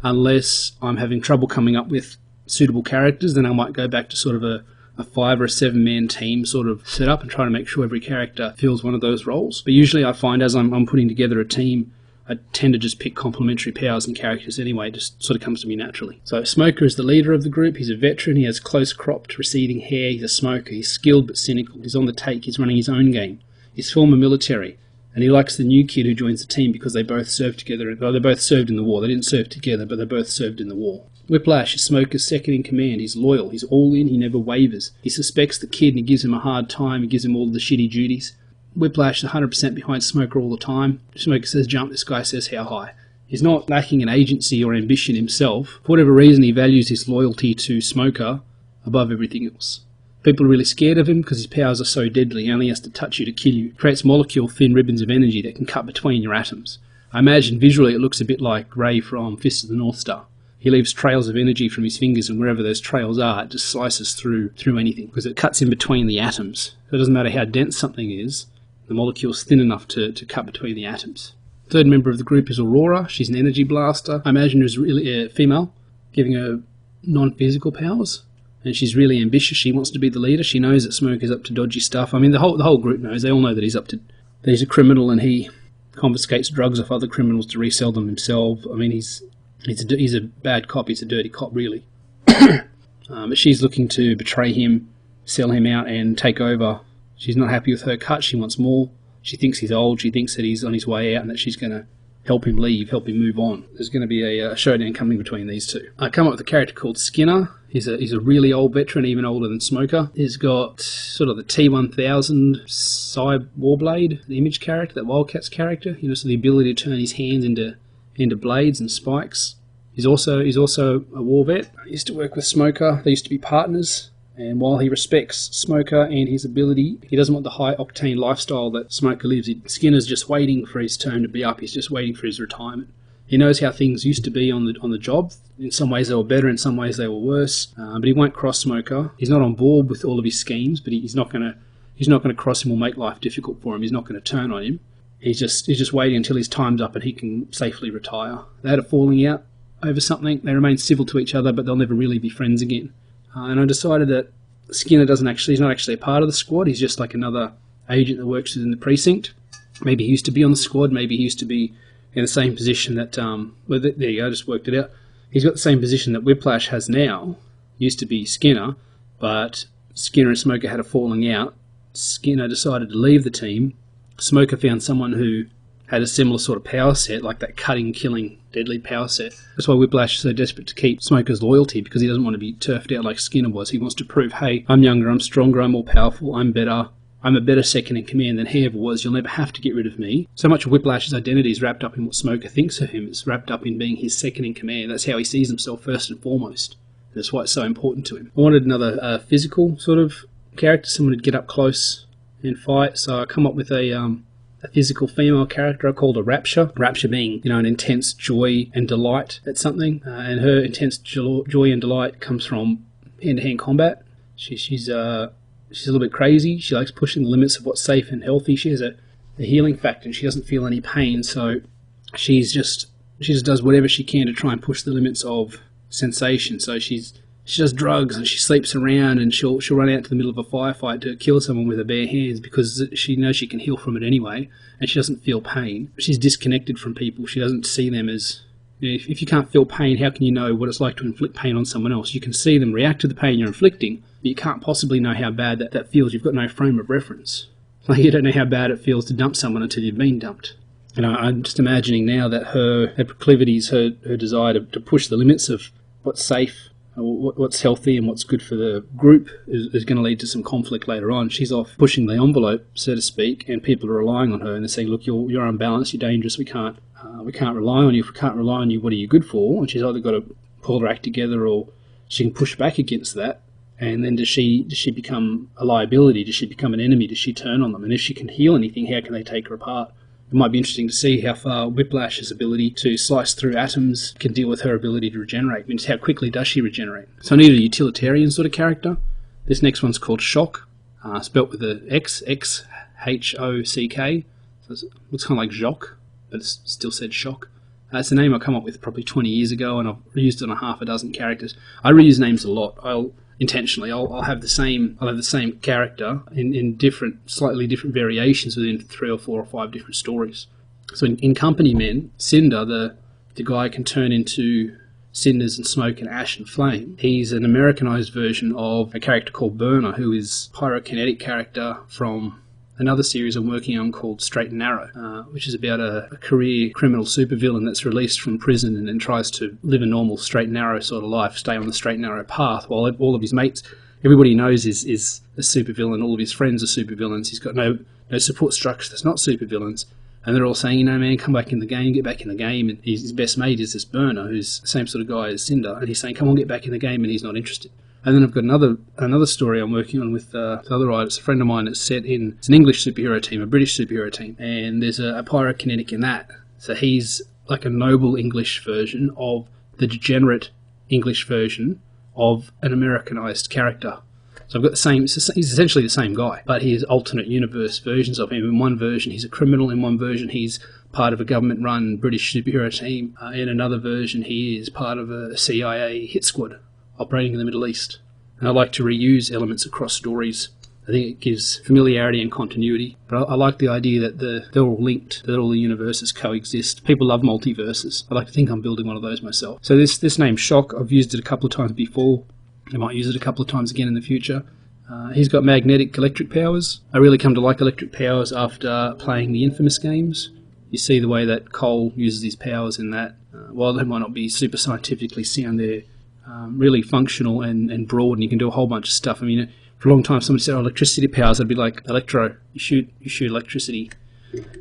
Speaker 1: Unless I'm having trouble coming up with suitable characters, then I might go back to sort of a 5 or a 7 man team sort of setup and try to make sure every character fills one of those roles. But usually I find as I'm putting together a team, I tend to just pick complementary powers and characters anyway. It just sort of comes to me naturally. So Smoker is the leader of the group. He's a veteran. He has close-cropped, receding hair. He's a smoker. He's skilled but cynical. He's on the take. He's running his own game. He's former military. And he likes the new kid who joins the team because they both served together. Well, they both served in the war. They didn't serve together, but they both served in the war. Whiplash is Smoker's second in command. He's loyal. He's all in. He never wavers. He suspects the kid and he gives him a hard time. He gives him all the shitty duties. Whiplash is 100% behind Smoker all the time. If Smoker says jump, this guy says how high. He's not lacking in agency or ambition himself. For whatever reason, he values his loyalty to Smoker above everything else. People are really scared of him because his powers are so deadly. He only has to touch you to kill you. He creates molecule-thin ribbons of energy that can cut between your atoms. I imagine visually it looks a bit like Ray from Fist of the North Star. He leaves trails of energy from his fingers, and wherever those trails are, it just slices through anything because it cuts in between the atoms. So it doesn't matter how dense something is, the molecule's thin enough to cut between the atoms. Third member of the group is Aurora. She's an energy blaster. I imagine her as really a female, giving her non-physical powers. And she's really ambitious. She wants to be the leader. She knows that Smoker's up to dodgy stuff. I mean, the whole group knows. They all know that he's a criminal and he confiscates drugs off other criminals to resell them himself. I mean, he's a bad cop. He's a dirty cop, really. But she's looking to betray him, sell him out, and take over. She's not happy with her cut. She wants more. She thinks he's old. She thinks that he's on his way out and that she's going to help him leave, help him move on. There's going to be a showdown coming between these two. I come up with a character called Skinner. He's a really old veteran, even older than Smoker. He's got sort of the T-1000 Psy Warblade, the Image character, that Wildcats character. So the ability to turn his hands into blades and spikes. He's also a war vet. He used to work with Smoker. They used to be partners. And while he respects Smoker and his ability, he doesn't want the high-octane lifestyle that Smoker lives. Skinner's just waiting for his turn to be up. He's just waiting for his retirement. He knows how things used to be on the job. In some ways they were better, in some ways they were worse. But he won't cross Smoker. He's not on board with all of his schemes, but he's not going to cross him or make life difficult for him. He's not going to turn on him. He's just waiting until his time's up and he can safely retire. They had a falling out over something. They remain civil to each other, but they'll never really be friends again. And I decided that Skinner he's not actually a part of the squad. He's just like another agent that works within the precinct. Maybe he used to be on the squad. Maybe he used to be in the same position that, well, there you go, I just worked it out. He's got the same position that Whiplash has now. Used to be Skinner, but Skinner and Smoker had a falling out. Skinner decided to leave the team. Smoker found someone who had a similar sort of power set, like that cutting, killing, deadly power set. That's why Whiplash is so desperate to keep Smoker's loyalty, because he doesn't want to be turfed out like Skinner was. He wants to prove, hey, I'm younger, I'm stronger, I'm more powerful, I'm better. I'm a better second in command than he ever was. You'll never have to get rid of me. So much of Whiplash's identity is wrapped up in what Smoker thinks of him. It's wrapped up in being his second in command. That's how he sees himself first and foremost. That's why it's so important to him. I wanted another physical sort of character, someone who'd get up close and fight. So I come up with a physical female character I called a Rapture. Rapture being, an intense joy and delight at something. And her intense joy and delight comes from hand-to-hand combat. She's a little bit crazy. She likes pushing the limits of what's safe and healthy. She has a healing factor and she doesn't feel any pain. So she just does whatever she can to try and push the limits of sensation. So she does drugs and she sleeps around and she'll run out to the middle of a firefight to kill someone with her bare hands because she knows she can heal from it anyway, and she doesn't feel pain. She's disconnected from people. She doesn't see them as... If you can't feel pain, how can you know what it's like to inflict pain on someone else? You can see them react to the pain you're inflicting, but you can't possibly know how bad that feels. You've got no frame of reference. Like, you don't know how bad it feels to dump someone until you've been dumped. And I'm just imagining now that her proclivities, her desire to push the limits of what's safe, what's healthy and what's good for the group is going to lead to some conflict later on. She's off pushing the envelope, so to speak, and people are relying on her and they're saying, look, you're unbalanced, you're dangerous, we can't rely on you. If we can't rely on you, what are you good for? And she's either got to pull her act together or she can push back against that. And then does she become a liability? Does she become an enemy? Does she turn on them? And if she can heal anything, how can they take her apart? It might be interesting to see how far Whiplash's ability to slice through atoms can deal with her ability to regenerate. I mean, how quickly does she regenerate? So I need a utilitarian sort of character. This next one's called Shock, spelt with a X, X-H-O-C-K. So it looks kind of like Jock, but it's still said Shock. It's a name I come up with probably 20 years ago, and I've reused it on half a dozen characters. I reuse names a lot. I'll have the same character in different, slightly different variations within 3 or 4 or 5 different stories. So in Company Men, Cinder, the guy can turn into cinders and smoke and ash and flame. He's an Americanized version of a character called Burner, who is a pyrokinetic character from another series I'm working on called Straight and Narrow, which is about a career criminal supervillain that's released from prison and then tries to live a normal straight and narrow sort of life, stay on the straight and narrow path, while all of his mates, everybody he knows is a supervillain, all of his friends are supervillains, he's got no support structure that's not supervillains, and they're all saying, man, come back in the game, get back in the game, and his best mate is this Burner, who's the same sort of guy as Cinder, and he's saying, come on, get back in the game, and he's not interested. And then I've got another story I'm working on with other writers. A friend of mine that's set in... It's an English superhero team, a British superhero team. And there's a pyrokinetic in that. So he's like a noble English version of the degenerate English version of an Americanized character. So I've got the same... He's essentially the same guy, but he has alternate universe versions of him. In one version, he's a criminal. In one version, he's part of a government-run British superhero team. In another version, he is part of a CIA hit squad operating in the Middle East. And I like to reuse elements across stories. I think it gives familiarity and continuity. But I like the idea that they're all linked, that all the universes coexist. People love multiverses. I like to think I'm building one of those myself. So this name, Shock, I've used it a couple of times before. I might use it a couple of times again in the future. He's got magnetic electric powers. I really come to like electric powers after playing the Infamous games. You see the way that Cole uses his powers in that. While they might not be super scientifically sound, they're really functional and broad, and you can do a whole bunch of stuff. I mean, for a long time, somebody said, electricity powers. I'd be like, Electro, you shoot electricity.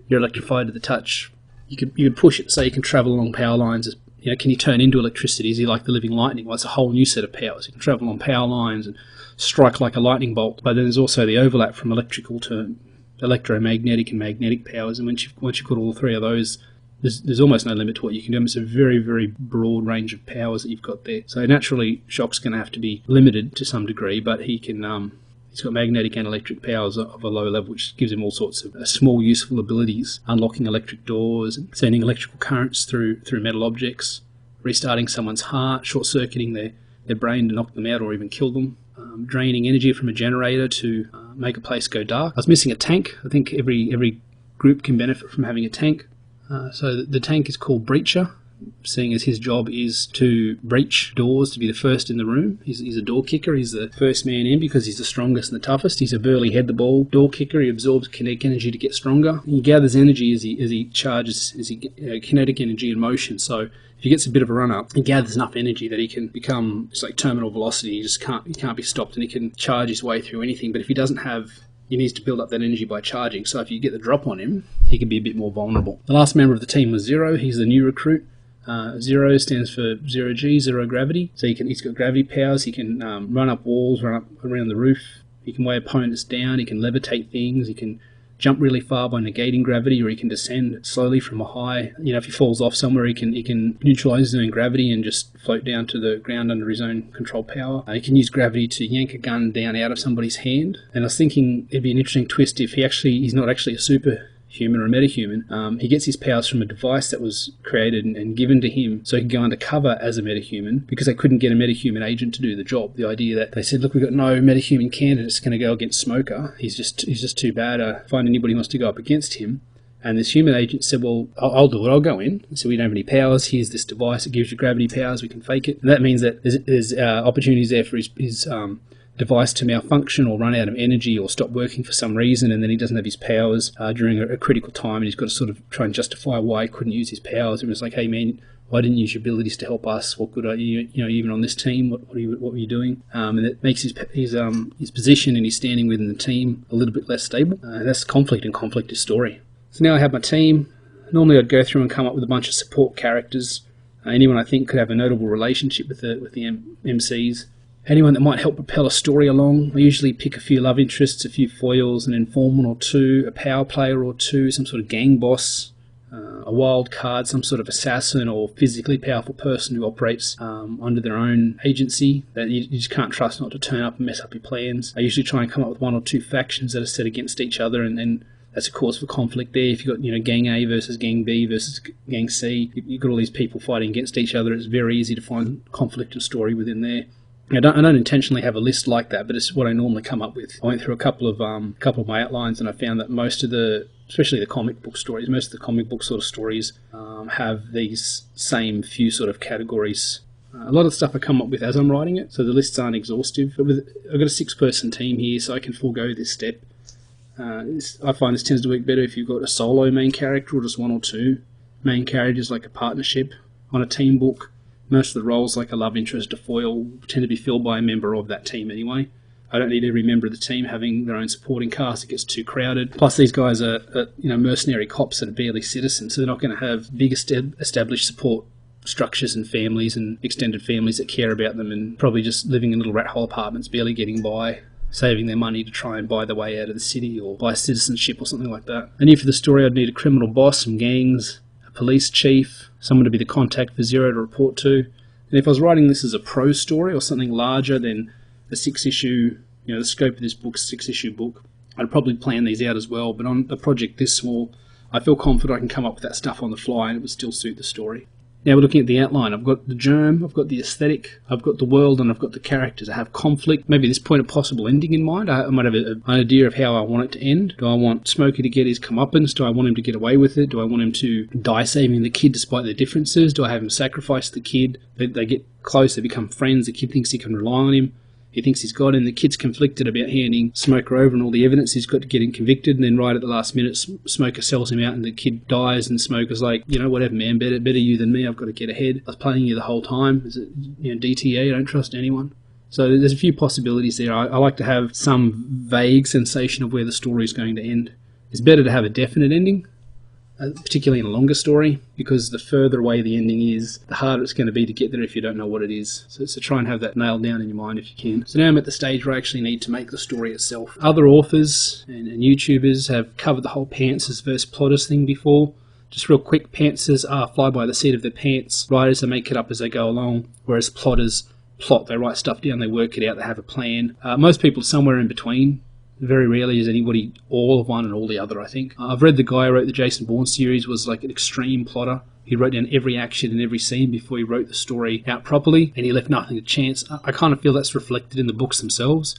Speaker 1: You're electrified to the touch. You could push it so you can travel along power lines can he turn into electricity? Is he like the living lightning? Well, it's a whole new set of powers. He can travel on power lines and strike like a lightning bolt. But then there's also the overlap from electrical to electromagnetic and magnetic powers. And once you've got all three of those, there's almost no limit to what you can do. It's a very, very broad range of powers that you've got there. So naturally, Shock's going to have to be limited to some degree, but he can... He's got magnetic and electric powers of a low level, which gives him all sorts of small useful abilities, unlocking electric doors, sending electrical currents through metal objects, restarting someone's heart, short-circuiting their brain to knock them out or even kill them, draining energy from a generator to make a place go dark. I was missing a tank. I think every group can benefit from having a tank. So the tank is called Breacher, seeing as his job is to breach doors, to be the first in the room. He's a door kicker. He's the first man in because he's the strongest and the toughest. He's a burly head-the-ball door kicker. He absorbs kinetic energy to get stronger. He gathers energy as he charges, kinetic energy in motion. So if he gets a bit of a run-up, he gathers enough energy that he can become, it's like terminal velocity. He can't be stopped, and he can charge his way through anything. But if he doesn't have... He needs to build up that energy by charging. So if you get the drop on him, he can be a bit more vulnerable. The last member of the team was Zero. He's the new recruit. Zero stands for zero G, zero gravity. So he's got gravity powers. He can run up walls, run up around the roof. He can weigh opponents down. He can levitate things. He can jump really far by negating gravity, or he can descend slowly from a high. If he falls off somewhere, he can neutralize his own gravity and just float down to the ground under his own control power. He can use gravity to yank a gun down out of somebody's hand. And I was thinking it'd be an interesting twist if he's not actually a superhuman or a metahuman. He gets his powers from a device that was created and given to him so he can go undercover as a metahuman, because they couldn't get a metahuman agent to do the job. The idea that they said, look, we've got no metahuman candidates going to go against Smoker. He's just too bad. Find anybody who wants to go up against him. And this human agent said, well, I'll do it. I'll go in. So we don't have any powers. Here's this device. It gives you gravity powers. We can fake it. And that means that there's opportunities there for his device to malfunction or run out of energy or stop working for some reason, and then he doesn't have his powers during a critical time, and he's got to sort of try and justify why he couldn't use his powers. It was like, hey man, why didn't you use your abilities to help us? What good are you? Even on this team, what were you doing? And it makes his position and his standing within the team a little bit less stable. That's conflict, and conflict is story. So now I have my team. Normally I'd go through and come up with a bunch of support characters. Anyone I think could have a notable relationship with the MCs. Anyone that might help propel a story along. I usually pick a few love interests, a few foils, an informant or two, a power player or two, some sort of gang boss, a wild card, some sort of assassin or physically powerful person who operates under their own agency that you just can't trust not to turn up and mess up your plans. I usually try and come up with one or two factions that are set against each other, and then that's a cause for conflict there. If you've got Gang A versus Gang B versus Gang C, you've got all these people fighting against each other. It's very easy to find conflict and story within there. I don't intentionally have a list like that, but it's what I normally come up with. I went through a couple of my outlines, and I found that most of especially the comic book stories, most of the comic book sort of stories have these same few sort of categories. A lot of the stuff I come up with as I'm writing it, so the lists aren't exhaustive. I've got a 6-person team here, so I can forego this step. I find this tends to work better if you've got a solo main character or just one or two main characters, like a partnership on a team book. Most of the roles, like a love interest, a foil, tend to be filled by a member of that team anyway. I don't need every member of the team having their own supporting cast. It gets too crowded. Plus, these guys are mercenary cops that are barely citizens, so they're not going to have big established support structures and families and extended families that care about them, and probably just living in little rat hole apartments, barely getting by, saving their money to try and buy their way out of the city or buy citizenship or something like that. And for the story, I'd need a criminal boss, some gangs, a police chief, someone to be the contact for Zero to report to. And if I was writing this as a prose story or something larger than a 6-issue, the scope of this book's 6-issue book, I'd probably plan these out as well. But on a project this small, I feel confident I can come up with that stuff on the fly and it would still suit the story. Now we're looking at the outline. I've got the germ, I've got the aesthetic, I've got the world, and I've got the characters. I have conflict, maybe at this point a possible ending in mind. I might have an idea of how I want it to end. Do I want Smokey to get his comeuppance? Do I want him to get away with it? Do I want him to die saving the kid despite their differences? Do I have him sacrifice the kid? They get close, they become friends, the kid thinks he can rely on him. He thinks he's got him. The kid's conflicted about handing Smoker over and all the evidence he's got to get him convicted. And then right at the last minute, Smoker sells him out and the kid dies. And Smoker's like, whatever, man, better you than me. I've got to get ahead. I was playing you the whole time. Is it, DTA? I don't trust anyone. So there's a few possibilities there. I like to have some vague sensation of where the story is going to end. It's better to have a definite ending particularly in a longer story, because the further away the ending is, the harder it's going to be to get there if you don't know what it is. So try and have that nailed down in your mind if you can. So now I'm at the stage where I actually need to make the story itself. Other authors and YouTubers have covered the whole pantsers versus plotters thing before. Just real quick, pantsers are fly by the seat of their pants. Writers, they make it up as they go along, whereas plotters plot. They write stuff down, they work it out, they have a plan. Most people are somewhere in between. Very rarely is anybody all of one and all the other, I think. I've read the guy who wrote the Jason Bourne series was like an extreme plotter. He wrote down every action and every scene before he wrote the story out properly, and he left nothing to chance. I kind of feel that's reflected in the books themselves.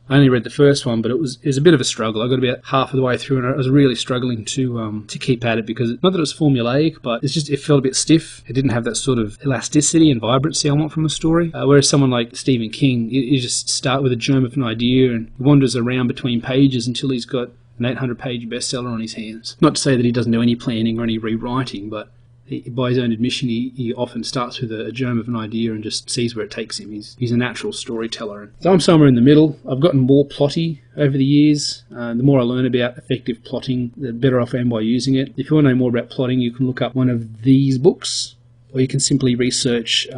Speaker 1: I only read the first one, but it was a bit of a struggle. I got about half of the way through, and I was really struggling to keep at it, because not that it was formulaic, but it felt a bit stiff. It didn't have that sort of elasticity and vibrancy I want from a story. Whereas someone like Stephen King, you just start with a germ of an idea, and he wanders around between pages until he's got an 800-page bestseller on his hands. Not to say that he doesn't do any planning or any rewriting, but by his own admission, he often starts with a germ of an idea and just sees where it takes him. He's a natural storyteller. So I'm somewhere in the middle. I've gotten more plotty over the years. The more I learn about effective plotting, the better off I am by using it. If you want to know more about plotting, you can look up one of these books, or you can simply research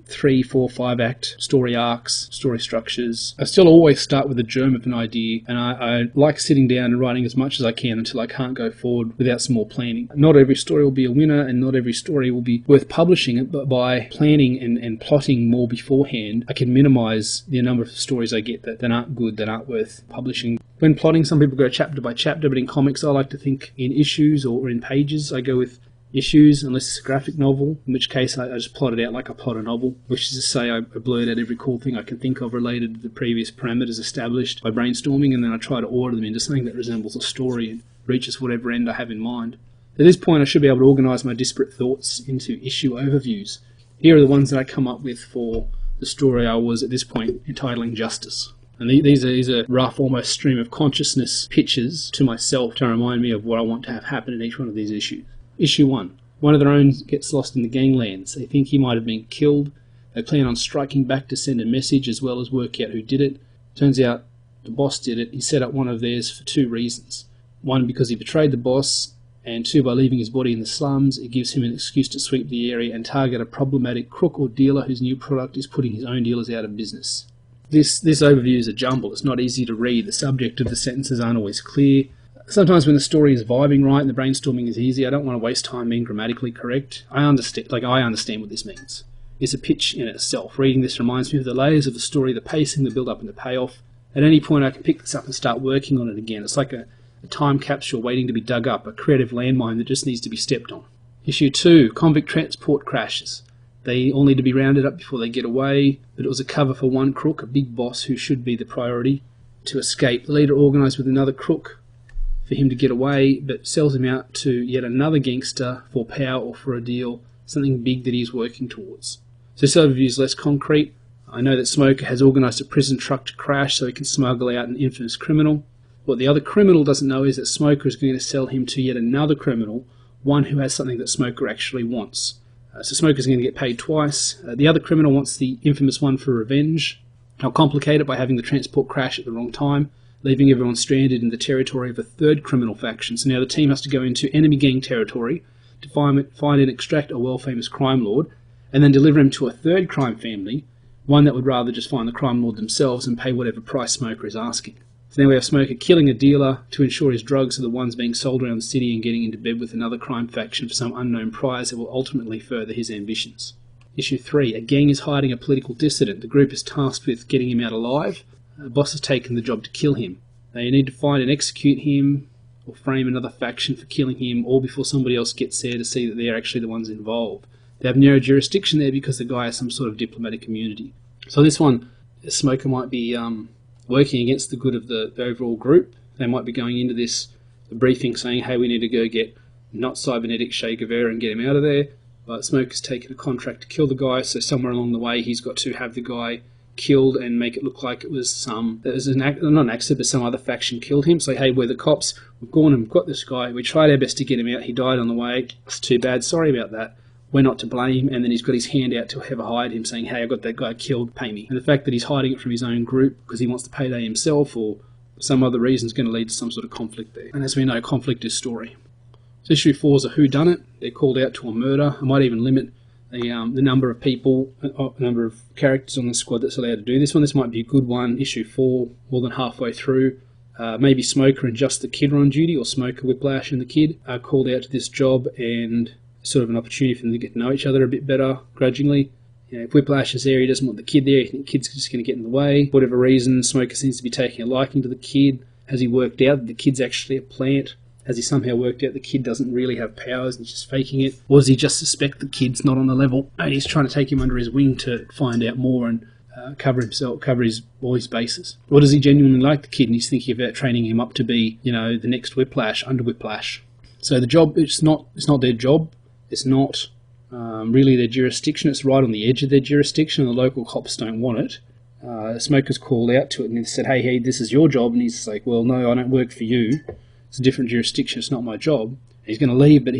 Speaker 1: 3, 4, 5 act story arcs, story structures. I still always start with a germ of an idea, and I like sitting down and writing as much as I can until I can't go forward without some more planning. Not every story will be a winner, and not every story will be worth publishing, but by planning and plotting more beforehand, I can minimise the number of stories I get that aren't good, that aren't worth publishing. When plotting, some people go chapter by chapter, but in comics I like to think in issues or in pages. I go with issues, unless it's a graphic novel, in which case I just plot it out like I plot a novel, which is to say I blurt out every cool thing I can think of related to the previous parameters established by brainstorming, and then I try to order them into something that resembles a story and reaches whatever end I have in mind. At this point I should be able to organise my disparate thoughts into issue overviews. Here are the ones that I come up with for the story I was at this point entitling Justice. And these are rough, almost stream of consciousness pitches to myself to remind me of what I want to have happen in each one of these issues. Issue 1. One of their own gets lost in the ganglands. They think he might have been killed. They plan on striking back to send a message as well as work out who did it. Turns out the boss did it. He set up one of theirs for 2 reasons. 1, because he betrayed the boss, and 2, by leaving his body in the slums, it gives him an excuse to sweep the area and target a problematic crook or dealer whose new product is putting his own dealers out of business. This overview is a jumble. It's not easy to read. The subject of the sentences aren't always clear. Sometimes when the story is vibing right and the brainstorming is easy, I don't want to waste time being grammatically correct. I understand what this means. It's a pitch in itself. Reading this reminds me of the layers of the story, the pacing, the build-up and the payoff. At any point I can pick this up and start working on it again. It's like a time capsule waiting to be dug up, a creative landmine that just needs to be stepped on. Issue 2, convict transport crashes. They all need to be rounded up before they get away, but it was a cover for one crook, a big boss who should be the priority, to escape. The leader organised with another crook for him to get away, but sells him out to yet another gangster for power or for a deal, something big that he's working towards. So this overview is less concrete. I know that Smoker has organised a prison truck to crash so he can smuggle out an infamous criminal. What the other criminal doesn't know is that Smoker is going to sell him to yet another criminal, one who has something that Smoker actually wants. So Smoker's going to get paid twice. The other criminal wants the infamous one for revenge. I'll complicate it by having the transport crash at the wrong time, leaving everyone stranded in the territory of a third criminal faction. So now the team has to go into enemy gang territory to find and extract a world-famous crime lord, and then deliver him to a third crime family, one that would rather just find the crime lord themselves and pay whatever price Smoker is asking. So now we have Smoker killing a dealer to ensure his drugs are the ones being sold around the city and getting into bed with another crime faction for some unknown prize that will ultimately further his ambitions. Issue 3. A gang is hiding a political dissident. The group is tasked with getting him out alive. The boss has taken the job to kill him. They need to find and execute him, or frame another faction for killing him, all before somebody else gets there to see that they're actually the ones involved. They have narrow jurisdiction there because the guy has some sort of diplomatic immunity. So this one, Smoker might be working against the good of the overall group. They might be going into this briefing saying, hey, we need to go get not cybernetic Che Guevara and get him out of there. But Smoker's taken a contract to kill the guy, so somewhere along the way he's got to have the guy killed and make it look like it was not an accident, but some other faction killed him. So, hey, we're the cops, we've gone and got this guy, we tried our best to get him out, he died on the way, it's too bad, sorry about that, we're not to blame. And then he's got his hand out to whoever hired him saying, hey, I got that guy killed, pay me. And the fact that he's hiding it from his own group because he wants to payday himself or some other reason is going to lead to some sort of conflict there. And as we know, conflict is story. So issue 4 is a whodunit. They're called out to a murder. I might even limit the number of people, number of characters on the squad that's allowed to do this one. This might be a good one. Issue 4, more than halfway through. Maybe Smoker and just the kid are on duty, or Smoker, Whiplash and the kid are called out to this job, and sort of an opportunity for them to get to know each other a bit better, grudgingly. You know, if Whiplash is there, he doesn't want the kid there, he thinks the kid's just going to get in the way. For whatever reason, Smoker seems to be taking a liking to the kid. Has he worked out that the kid's actually a plant? Has he somehow worked out the kid doesn't really have powers and he's just faking it? Or does he just suspect the kid's not on the level and he's trying to take him under his wing to find out more and cover all his bases? Or does he genuinely like the kid and he's thinking about training him up to be, you know, the next Whiplash, under Whiplash? So the job, it's not their job. It's not really their jurisdiction. It's right on the edge of their jurisdiction, and the local cops don't want it. Smoker's called out to it and he said, hey, this is your job. And he's like, well, no, I don't work for you. It's a different jurisdiction. It's not my job. He's going to leave, but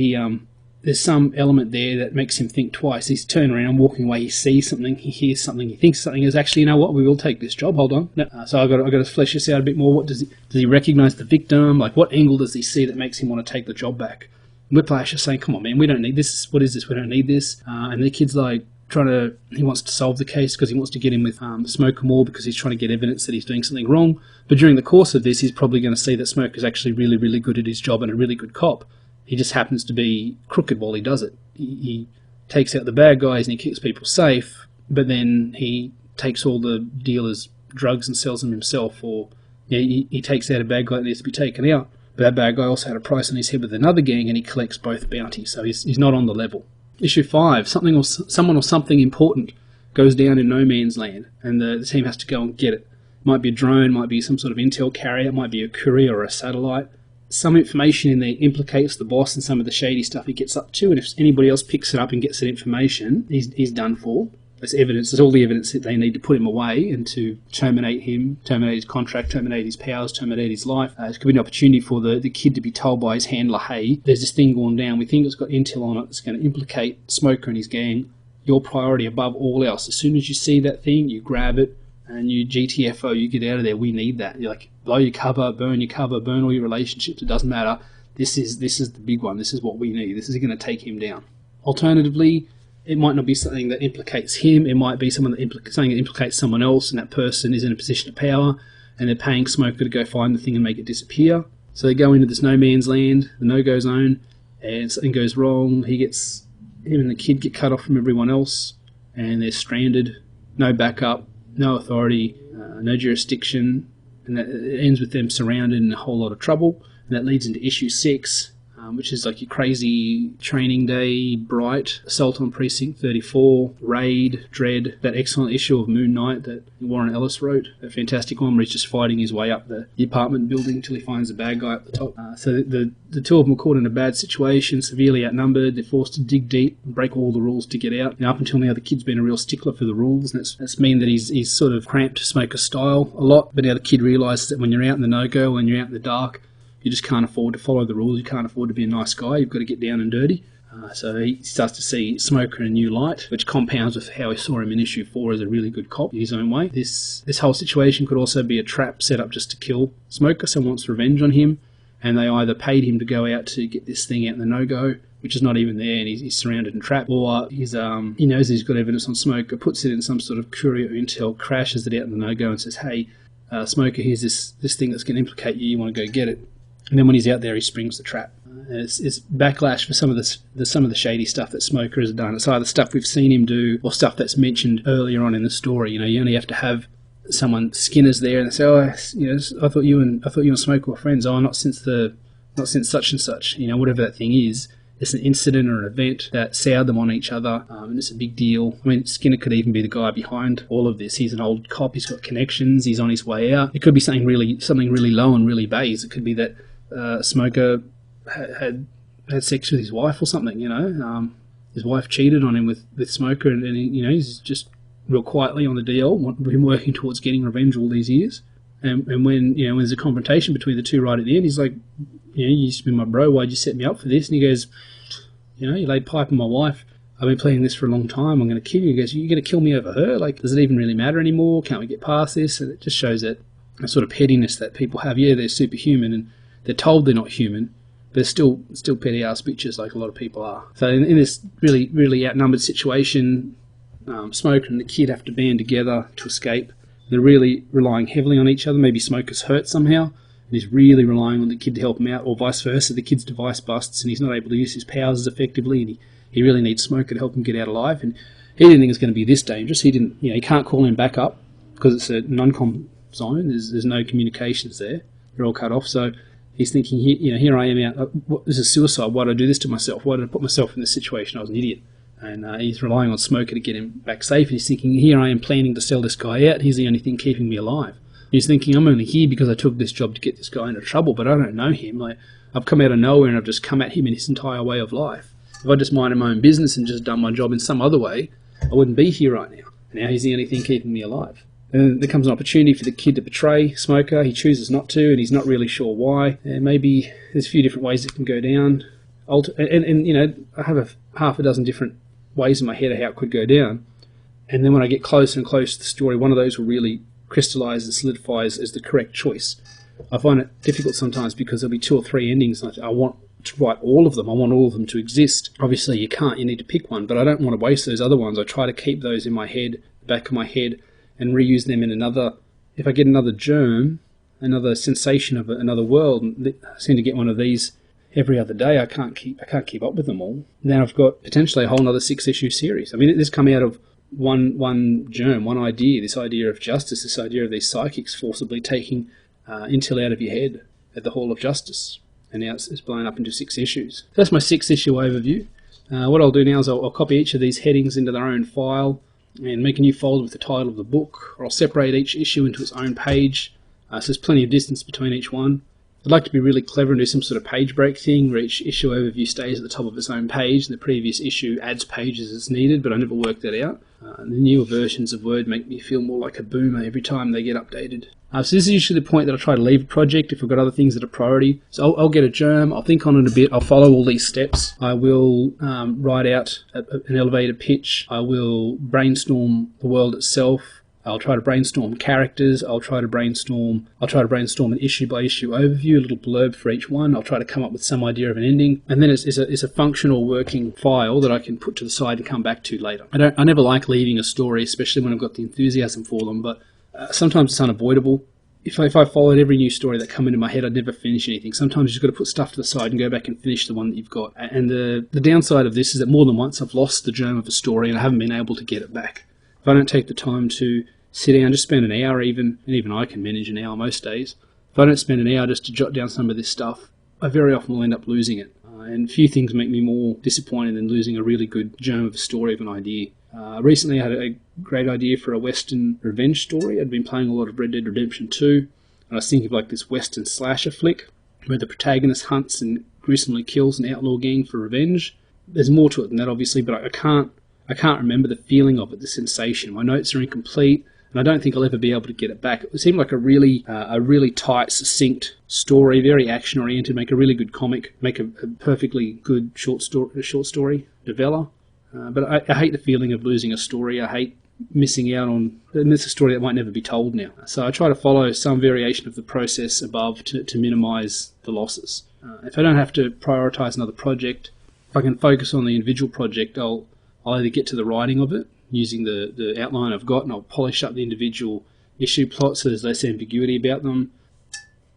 Speaker 1: there's some element there that makes him think twice. He's turning around, walking away. He sees something. He hears something. He thinks something is actually, you know what? We will take this job. Hold on. No. So I've got to flesh this out a bit more. What does he recognise the victim? Like, what angle does he see that makes him want to take the job back? Whiplash is saying, come on, man, we don't need this. What is this? We don't need this. And the kid's like, he wants to solve the case because he wants to get in with Smoker more because he's trying to get evidence that he's doing something wrong. But during the course of this, he's probably going to see that Smoker's actually really, really good at his job and a really good cop. He just happens to be crooked while he does it. He takes out the bad guys and he keeps people safe, but then he takes all the dealers' drugs and sells them himself, or he takes out a bad guy that needs to be taken out. But that bad guy also had a price on his head with another gang, and he collects both bounties, so he's not on the level. Issue 5, someone or something important goes down in no man's land, and the team has to go and get it. It might be a drone, might be some sort of intel carrier, it might be a courier or a satellite. Some information in there implicates the boss and some of the shady stuff he gets up to, and if anybody else picks it up and gets that information, he's done for. There's evidence, there's all the evidence that they need to put him away and to terminate him, terminate his contract, terminate his powers, terminate his life. It could be an opportunity for the kid to be told by his handler, hey, there's this thing going down, we think it's got intel on it that's going to implicate Smoker and his gang. Your priority above all else. As soon as you see that thing, you grab it and you GTFO, you get out of there. We need that. You're like, blow your cover, burn all your relationships. It doesn't matter. This is the big one. This is what we need. This is going to take him down. Alternatively, it might not be something that implicates him. It might be something that implicates someone else, and that person is in a position of power, and they're paying Smoker to go find the thing and make it disappear. So they go into this no man's land, the no-go zone, and something goes wrong. Him and the kid get cut off from everyone else, and they're stranded. No backup, no authority, no jurisdiction, and it ends with them surrounded in a whole lot of trouble. And that leads into issue 6. Which is like your crazy training day, Bright, Assault on Precinct 34, Raid, Dread, that excellent issue of Moon Knight that Warren Ellis wrote, that fantastic one where he's just fighting his way up the apartment building until he finds the bad guy up the top. So the two of them are caught in a bad situation, severely outnumbered, they're forced to dig deep and break all the rules to get out. Up until now, the kid's been a real stickler for the rules, and that's mean that he's sort of cramped Smoker's style a lot, but now the kid realises that when you're out in the no-go, when you're out in the dark, you just can't afford to follow the rules. You can't afford to be a nice guy. You've got to get down and dirty. So he starts to see Smoker in a new light, which compounds with how he saw him in issue 4 as a really good cop in his own way. This whole situation could also be a trap set up just to kill Smoker. Someone wants revenge on him, and they either paid him to go out to get this thing out in the no-go, which is not even there, and he's surrounded and trapped, or he knows he's got evidence on Smoker, puts it in some sort of courier intel, crashes it out in the no-go and says, hey, Smoker, here's this thing that's going to implicate you. You want to go get it. And then when he's out there, he springs the trap. And it's backlash for some of the shady stuff that Smoker has done. It's either stuff we've seen him do or stuff that's mentioned earlier on in the story. You only have to have someone Skinner's there and they say, I thought you and Smoker were friends. Oh, not since such and such. Whatever that thing is. It's an incident or an event that soured them on each other, and it's a big deal. I mean, Skinner could even be the guy behind all of this. He's an old cop. He's got connections. He's on his way out. It could be something really low and really base. It could be that Smoker had sex with his wife or something, his wife cheated on him with Smoker, and he's just real quietly on the DL, been working towards getting revenge all these years. And when there's a confrontation between the two right at the end, he's like, you used to be my bro, why'd you set me up for this? And he goes, you laid pipe on my wife. I've been planning this for a long time. I'm going to kill you. He goes, you're going to kill me over her? Like, does it even really matter anymore? Can't we get past this? And it just shows that sort of pettiness that people have. Yeah, they're superhuman, and they're told they're not human, But still petty ass bitches like a lot of people are. So in this really outnumbered situation, Smoker and the kid have to band together to escape. They're really relying heavily on each other. Maybe Smoker's hurt somehow, and he's really relying on the kid to help him out, or vice versa. The kid's device busts, and he's not able to use his powers as effectively, and he really needs Smoker to help him get out alive. And he didn't think it was going to be this dangerous. He didn't, he can't call in backup because it's a non-com zone. There's no communications there. They're all cut off. So he's thinking, here I am out. This is suicide. Why did I do this to myself? Why did I put myself in this situation? I was an idiot. And he's relying on Smoker to get him back safe. And he's thinking, here I am planning to sell this guy out. He's the only thing keeping me alive. He's thinking, I'm only here because I took this job to get this guy into trouble, but I don't know him. I've come out of nowhere and I've just come at him in his entire way of life. If I just minded my own business and just done my job in some other way, I wouldn't be here right now. And now he's the only thing keeping me alive. And there comes an opportunity for the kid to betray Smoker. He chooses not to, and he's not really sure why. And maybe there's a few different ways it can go down. I have half a dozen different ways in my head of how it could go down. And then when I get closer and closer to the story, one of those will really crystallize and solidify as the correct choice. I find it difficult sometimes because there'll be 2 or 3 endings, and I want to write all of them. I want all of them to exist. Obviously you can't, you need to pick one, but I don't want to waste those other ones. I try to keep those in my head, the back of my head, and reuse them in another. If I get another germ, another sensation of another world, I seem to get one of these every other day. I can't keep up with them all. Now I've got potentially a whole other 6-issue series. I mean, this come out of one germ, one idea, this idea of justice, this idea of these psychics forcibly taking intel out of your head at the Hall of Justice. And now it's blown up into 6 issues. So that's my 6-issue overview. What I'll do now is I'll copy each of these headings into their own file and make a new folder with the title of the book, or I'll separate each issue into its own page, so there's plenty of distance between each one. I'd like to be really clever and do some sort of page break thing where each issue overview stays at the top of its own page and the previous issue adds pages as needed, but I never worked that out. The newer versions of Word make me feel more like a boomer every time they get updated. So this is usually the point that I try to leave a project if I've got other things that are priority. So I'll get a germ, I'll think on it a bit, I'll follow all these steps. I will write out an elevator pitch. I will brainstorm the world itself. I'll try to brainstorm characters. I'll try to brainstorm an issue by issue overview, a little blurb for each one. I'll try to come up with some idea of an ending, and then it's a functional working file that I can put to the side and come back to later. I never like leaving a story, especially when I've got the enthusiasm for them, but sometimes it's unavoidable. If I followed every new story that come into my head, I'd never finish anything. Sometimes you've got to put stuff to the side and go back and finish the one that you've got. And the downside of this is that more than once I've lost the germ of a story and I haven't been able to get it back. If I don't take the time to sit down, just spend an hour even, and even I can manage an hour most days. If I don't spend an hour just to jot down some of this stuff, I very often will end up losing it. And few things make me more disappointed than losing a really good germ of a story, of an idea. Recently I had a great idea for a Western revenge story. I'd been playing a lot of Red Dead Redemption 2, and I was thinking of like this Western slasher flick where the protagonist hunts and gruesomely kills an outlaw gang for revenge. There's more to it than that, obviously, but I can't remember the feeling of it, the sensation. My notes are incomplete, and I don't think I'll ever be able to get it back. It seemed like a really tight, succinct story, very action-oriented, make a really good comic, make a perfectly good short story, novella. But I hate the feeling of losing a story. I hate missing out on a story that might never be told now. So I try to follow some variation of the process above to minimise the losses. If I don't have to prioritise another project, if I can focus on the individual project, I'll either get to the writing of it using the outline I've got, and I'll polish up the individual issue plots so there's less ambiguity about them.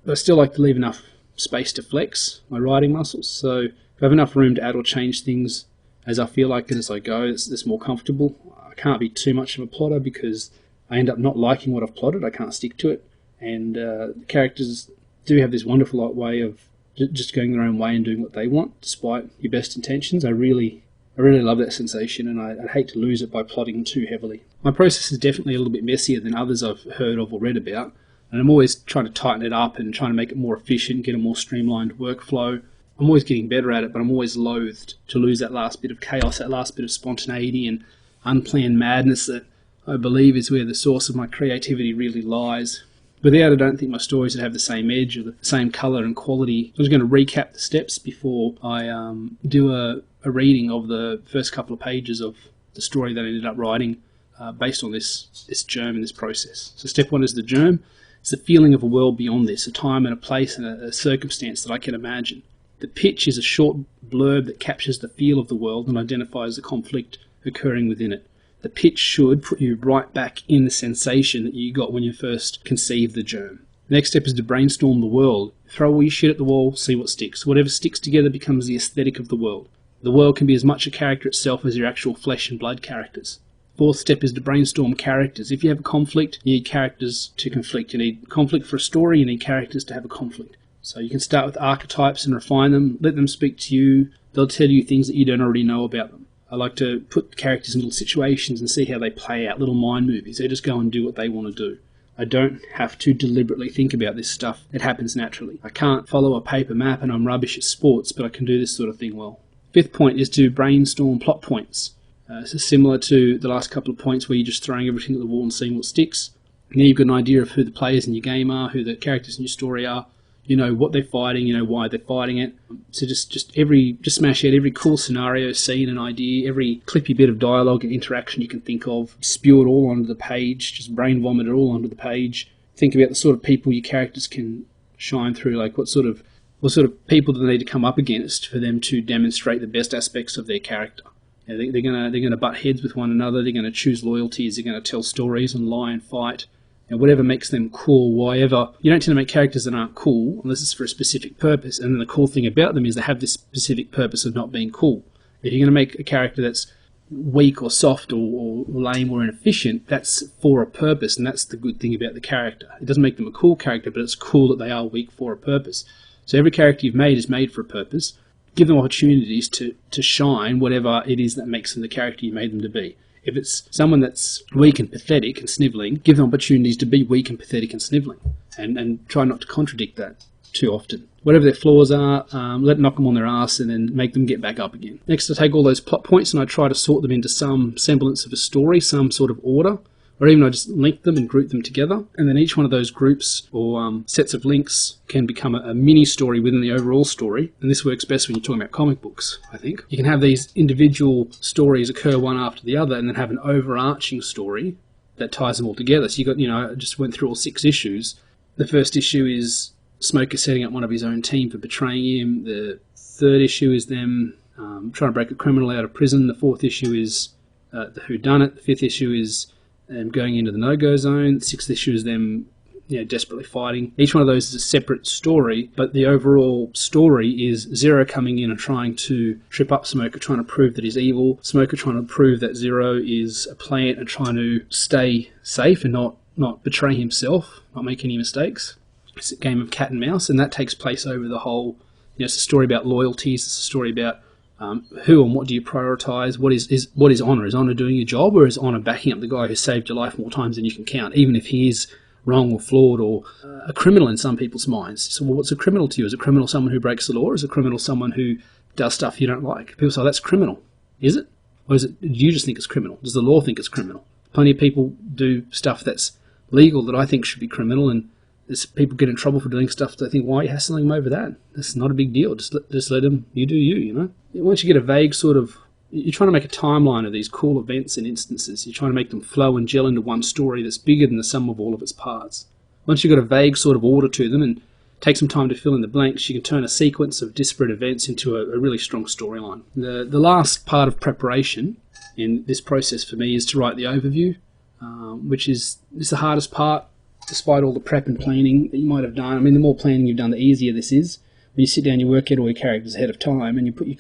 Speaker 1: But I still like to leave enough space to flex my writing muscles. So if I have enough room to add or change things as I feel like it as I go, it's more comfortable. I can't be too much of a plotter because I end up not liking what I've plotted. I can't stick to it. And the characters do have this wonderful way of just going their own way and doing what they want, despite your best intentions. I really love that sensation, and I'd hate to lose it by plotting too heavily. My process is definitely a little bit messier than others I've heard of or read about, and I'm always trying to tighten it up and trying to make it more efficient, get a more streamlined workflow. I'm always getting better at it, but I'm always loathed to lose that last bit of chaos, that last bit of spontaneity and unplanned madness that I believe is where the source of my creativity really lies. Without it, I don't think my stories would have the same edge or the same colour and quality. I was going to recap the steps before I do a reading of the first couple of pages of the story that I ended up writing based on this germ and this process. So step 1 is the germ. It's the feeling of a world beyond this, a time and a place and a circumstance that I can imagine. The pitch is a short blurb that captures the feel of the world and identifies the conflict occurring within it. The pitch should put you right back in the sensation that you got when you first conceived the germ. The next step is to brainstorm the world. Throw all your shit at the wall, see what sticks. Whatever sticks together becomes the aesthetic of the world. The world can be as much a character itself as your actual flesh and blood characters. Fourth step is to brainstorm characters. If you have a conflict, you need characters to conflict. You need conflict for a story, you need characters to have a conflict. So you can start with archetypes and refine them, let them speak to you. They'll tell you things that you don't already know about them. I like to put characters in little situations and see how they play out, little mind movies. They just go and do what they want to do. I don't have to deliberately think about this stuff. It happens naturally. I can't follow a paper map and I'm rubbish at sports, but I can do this sort of thing well. Fifth point is to brainstorm plot points. This is similar to the last couple of points where you're just throwing everything at the wall and seeing what sticks. Now you've got an idea of who the players in your game are, who the characters in your story are. You know what they're fighting, you know why they're fighting it. So just smash out every cool scenario, scene and idea, every clippy bit of dialogue and interaction you can think of. Spew it all onto the page, just brain vomit it all onto the page. Think about the sort of people your characters can shine through, like what sort of people do they need to come up against for them to demonstrate the best aspects of their character. You know, they're gonna butt heads with one another, they're gonna choose loyalties, they're gonna tell stories and lie and fight. And whatever makes them cool, whatever. You don't tend to make characters that aren't cool unless it's for a specific purpose. And then the cool thing about them is they have this specific purpose of not being cool. If you're going to make a character that's weak or soft or lame or inefficient, that's for a purpose, and that's the good thing about the character. It doesn't make them a cool character, but it's cool that they are weak for a purpose. So every character you've made is made for a purpose. Give them opportunities to shine whatever it is that makes them the character you made them to be. If it's someone that's weak and pathetic and snivelling, give them opportunities to be weak and pathetic and snivelling, and try not to contradict that too often. Whatever their flaws are, let knock them on their ass and then make them get back up again. Next, I take all those plot points and I try to sort them into some semblance of a story, some sort of order, or even I just link them and group them together, and then each one of those groups or sets of links can become a mini story within the overall story. And this works best when you're talking about comic books, I think. You can have these individual stories occur one after the other and then have an overarching story that ties them all together. So I just went through all 6 issues. The first issue is Smoker setting up one of his own team for betraying him. The third issue is them trying to break a criminal out of prison. The fourth issue is the whodunit. The fifth issue is going into the no-go zone. The sixth issue is them desperately fighting. Each one of those is a separate story, but the overall story is Zero coming in and trying to trip up Smoker, trying to prove that he's evil. Smoker trying to prove that Zero is a plant and trying to stay safe and not betray himself, not make any mistakes. It's a game of cat and mouse, and that takes place over the whole... it's a story about loyalties, it's a story about who and what do you prioritise? What is honour? Is honour doing your job, or is honour backing up the guy who saved your life more times than you can count, even if he is wrong or flawed or a criminal in some people's minds? So what's a criminal to you? Is a criminal someone who breaks the law, or is a criminal someone who does stuff you don't like? People say, that's criminal. Is it? Or do you just think it's criminal? Does the law think it's criminal? Plenty of people do stuff that's legal that I think should be criminal, and there's people get in trouble for doing stuff that I think, why are you hassling them over that? That's not a big deal. Just let them, you do you, Once you get a vague sort of... You're trying to make a timeline of these cool events and instances. You're trying to make them flow and gel into one story that's bigger than the sum of all of its parts. Once you've got a vague sort of order to them and take some time to fill in the blanks, you can turn a sequence of disparate events into a really strong storyline. The last part of preparation in this process for me is to write the overview, which is the hardest part, despite all the prep and planning that you might have done. I mean, the more planning you've done, the easier this is. When you sit down, you work out all your characters ahead of time, and you put your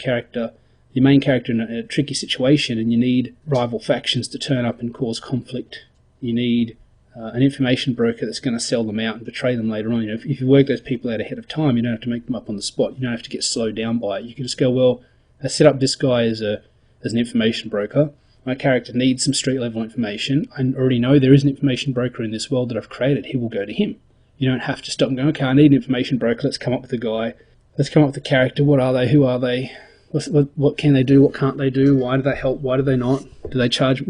Speaker 1: main character in a tricky situation, and you need rival factions to turn up and cause conflict. You need an information broker that's going to sell them out and betray them later on. If you work those people out ahead of time, you don't have to make them up on the spot. You don't have to get slowed down by it. You can just go, well, I set up this guy as an information broker. My character needs some street-level information. I already know there is an information broker in this world that I've created. He will go to him. You don't have to stop and go, okay, I need an information broker. Let's come up with a guy. Let's come up with a character. What are they? Who are they? What can they do? What can't they do? Why do they help? Why do they not? Do they charge?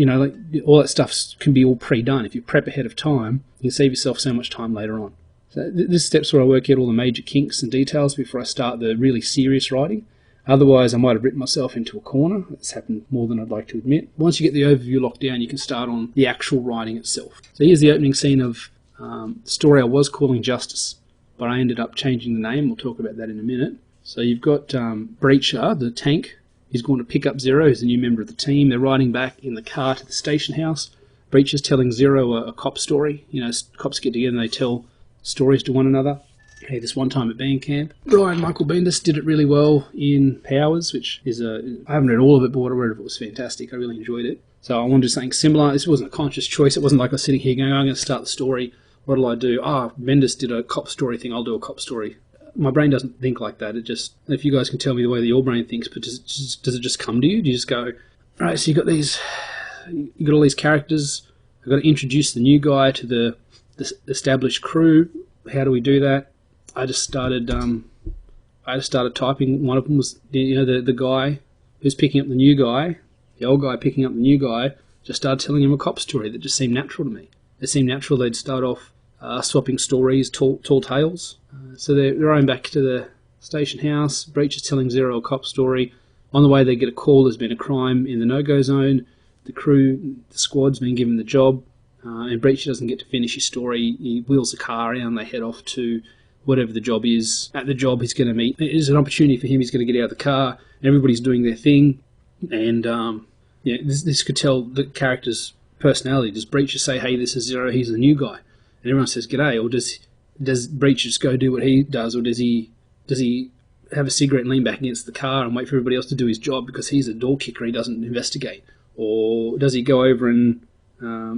Speaker 1: All that stuff can be all pre-done. If you prep ahead of time, you can save yourself so much time later on. So this step's where I work out all the major kinks and details before I start the really serious writing. Otherwise, I might have written myself into a corner. That's happened more than I'd like to admit. Once you get the overview locked down, you can start on the actual writing itself. So here's the opening scene of the story I was calling Justice, but I ended up changing the name. We'll talk about that in a minute. So you've got Breacher, the tank. He's going to pick up Zero, who's a new member of the team. They're riding back in the car to the station house. Breacher's telling Zero a cop story. You know, cops get together and they tell stories to one another. Hey, this one time at band camp, Michael Bendis did it really well in Powers, which is I haven't read all of it, but what I read of it was fantastic. I really enjoyed it. So I wanted to do something similar. This wasn't a conscious choice. It wasn't like I was sitting here going, I'm going to start the story. What'll I do? Bendis did a cop story thing. I'll do a cop story. My brain doesn't think like that. It just, if you guys can tell me the way that your brain thinks, but does it just come to you? Do you just go, all right, so you got all these characters. I've got to introduce the new guy to the established crew. How do we do that? I just started typing. One of them was the guy who's picking up the new guy, the old guy picking up the new guy. Just started telling him a cop story that just seemed natural to me. It seemed natural they'd start off swapping stories, tall tales. So they're rowing back to the station house. Breach is telling Zero a cop story. On the way, they get a call. There's been a crime in the no-go zone. The squad's been given the job, and Breach doesn't get to finish his story. He wheels the car around. They head off to whatever the job is. At the job, he's going to meet. It's an opportunity for him. He's going to get out of the car. Everybody's doing their thing, and this could tell the character's personality. Does Breach just say, "Hey, this is Zero. He's the new guy," and everyone says, "G'day," or does Breach just go do what he does, or does he have a cigarette and lean back against the car and wait for everybody else to do his job because he's a door kicker and he doesn't investigate? Or does he go over and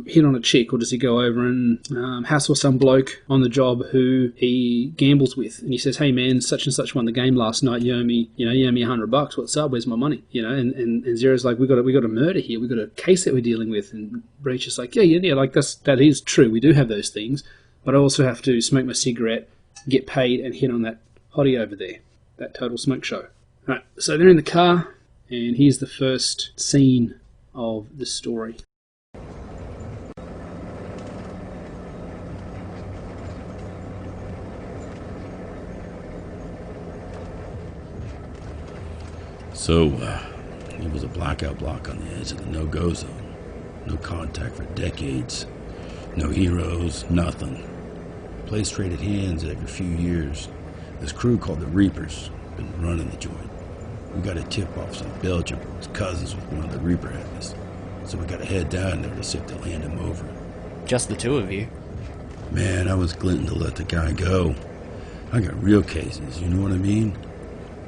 Speaker 1: hit on a chick, or does he go over and hassle some bloke on the job who he gambles with? And he says, "Hey man, such and such won the game last night. You owe me $100. What's up? Where's my money?" And Zero's like, "We got a murder here. We got a case that we're dealing with." And Breach is like, "Yeah, like that is true. We do have those things, but I also have to smoke my cigarette, get paid, and hit on that hottie over there, that total smoke show." All right, so they're in the car, and here's the first scene of the story.
Speaker 4: So, it was a blackout block on the edge of the no-go zone. No contact for decades. No heroes, nothing. Place traded hands every few years. This crew called the Reapers been running the joint. We got a tip off some Belgian cousins with one of the Reaper heavies. So we got to head down there to see if they'll hand him over.
Speaker 5: Just the two of you?
Speaker 4: Man, I was glinting to let the guy go. I got real cases, you know what I mean?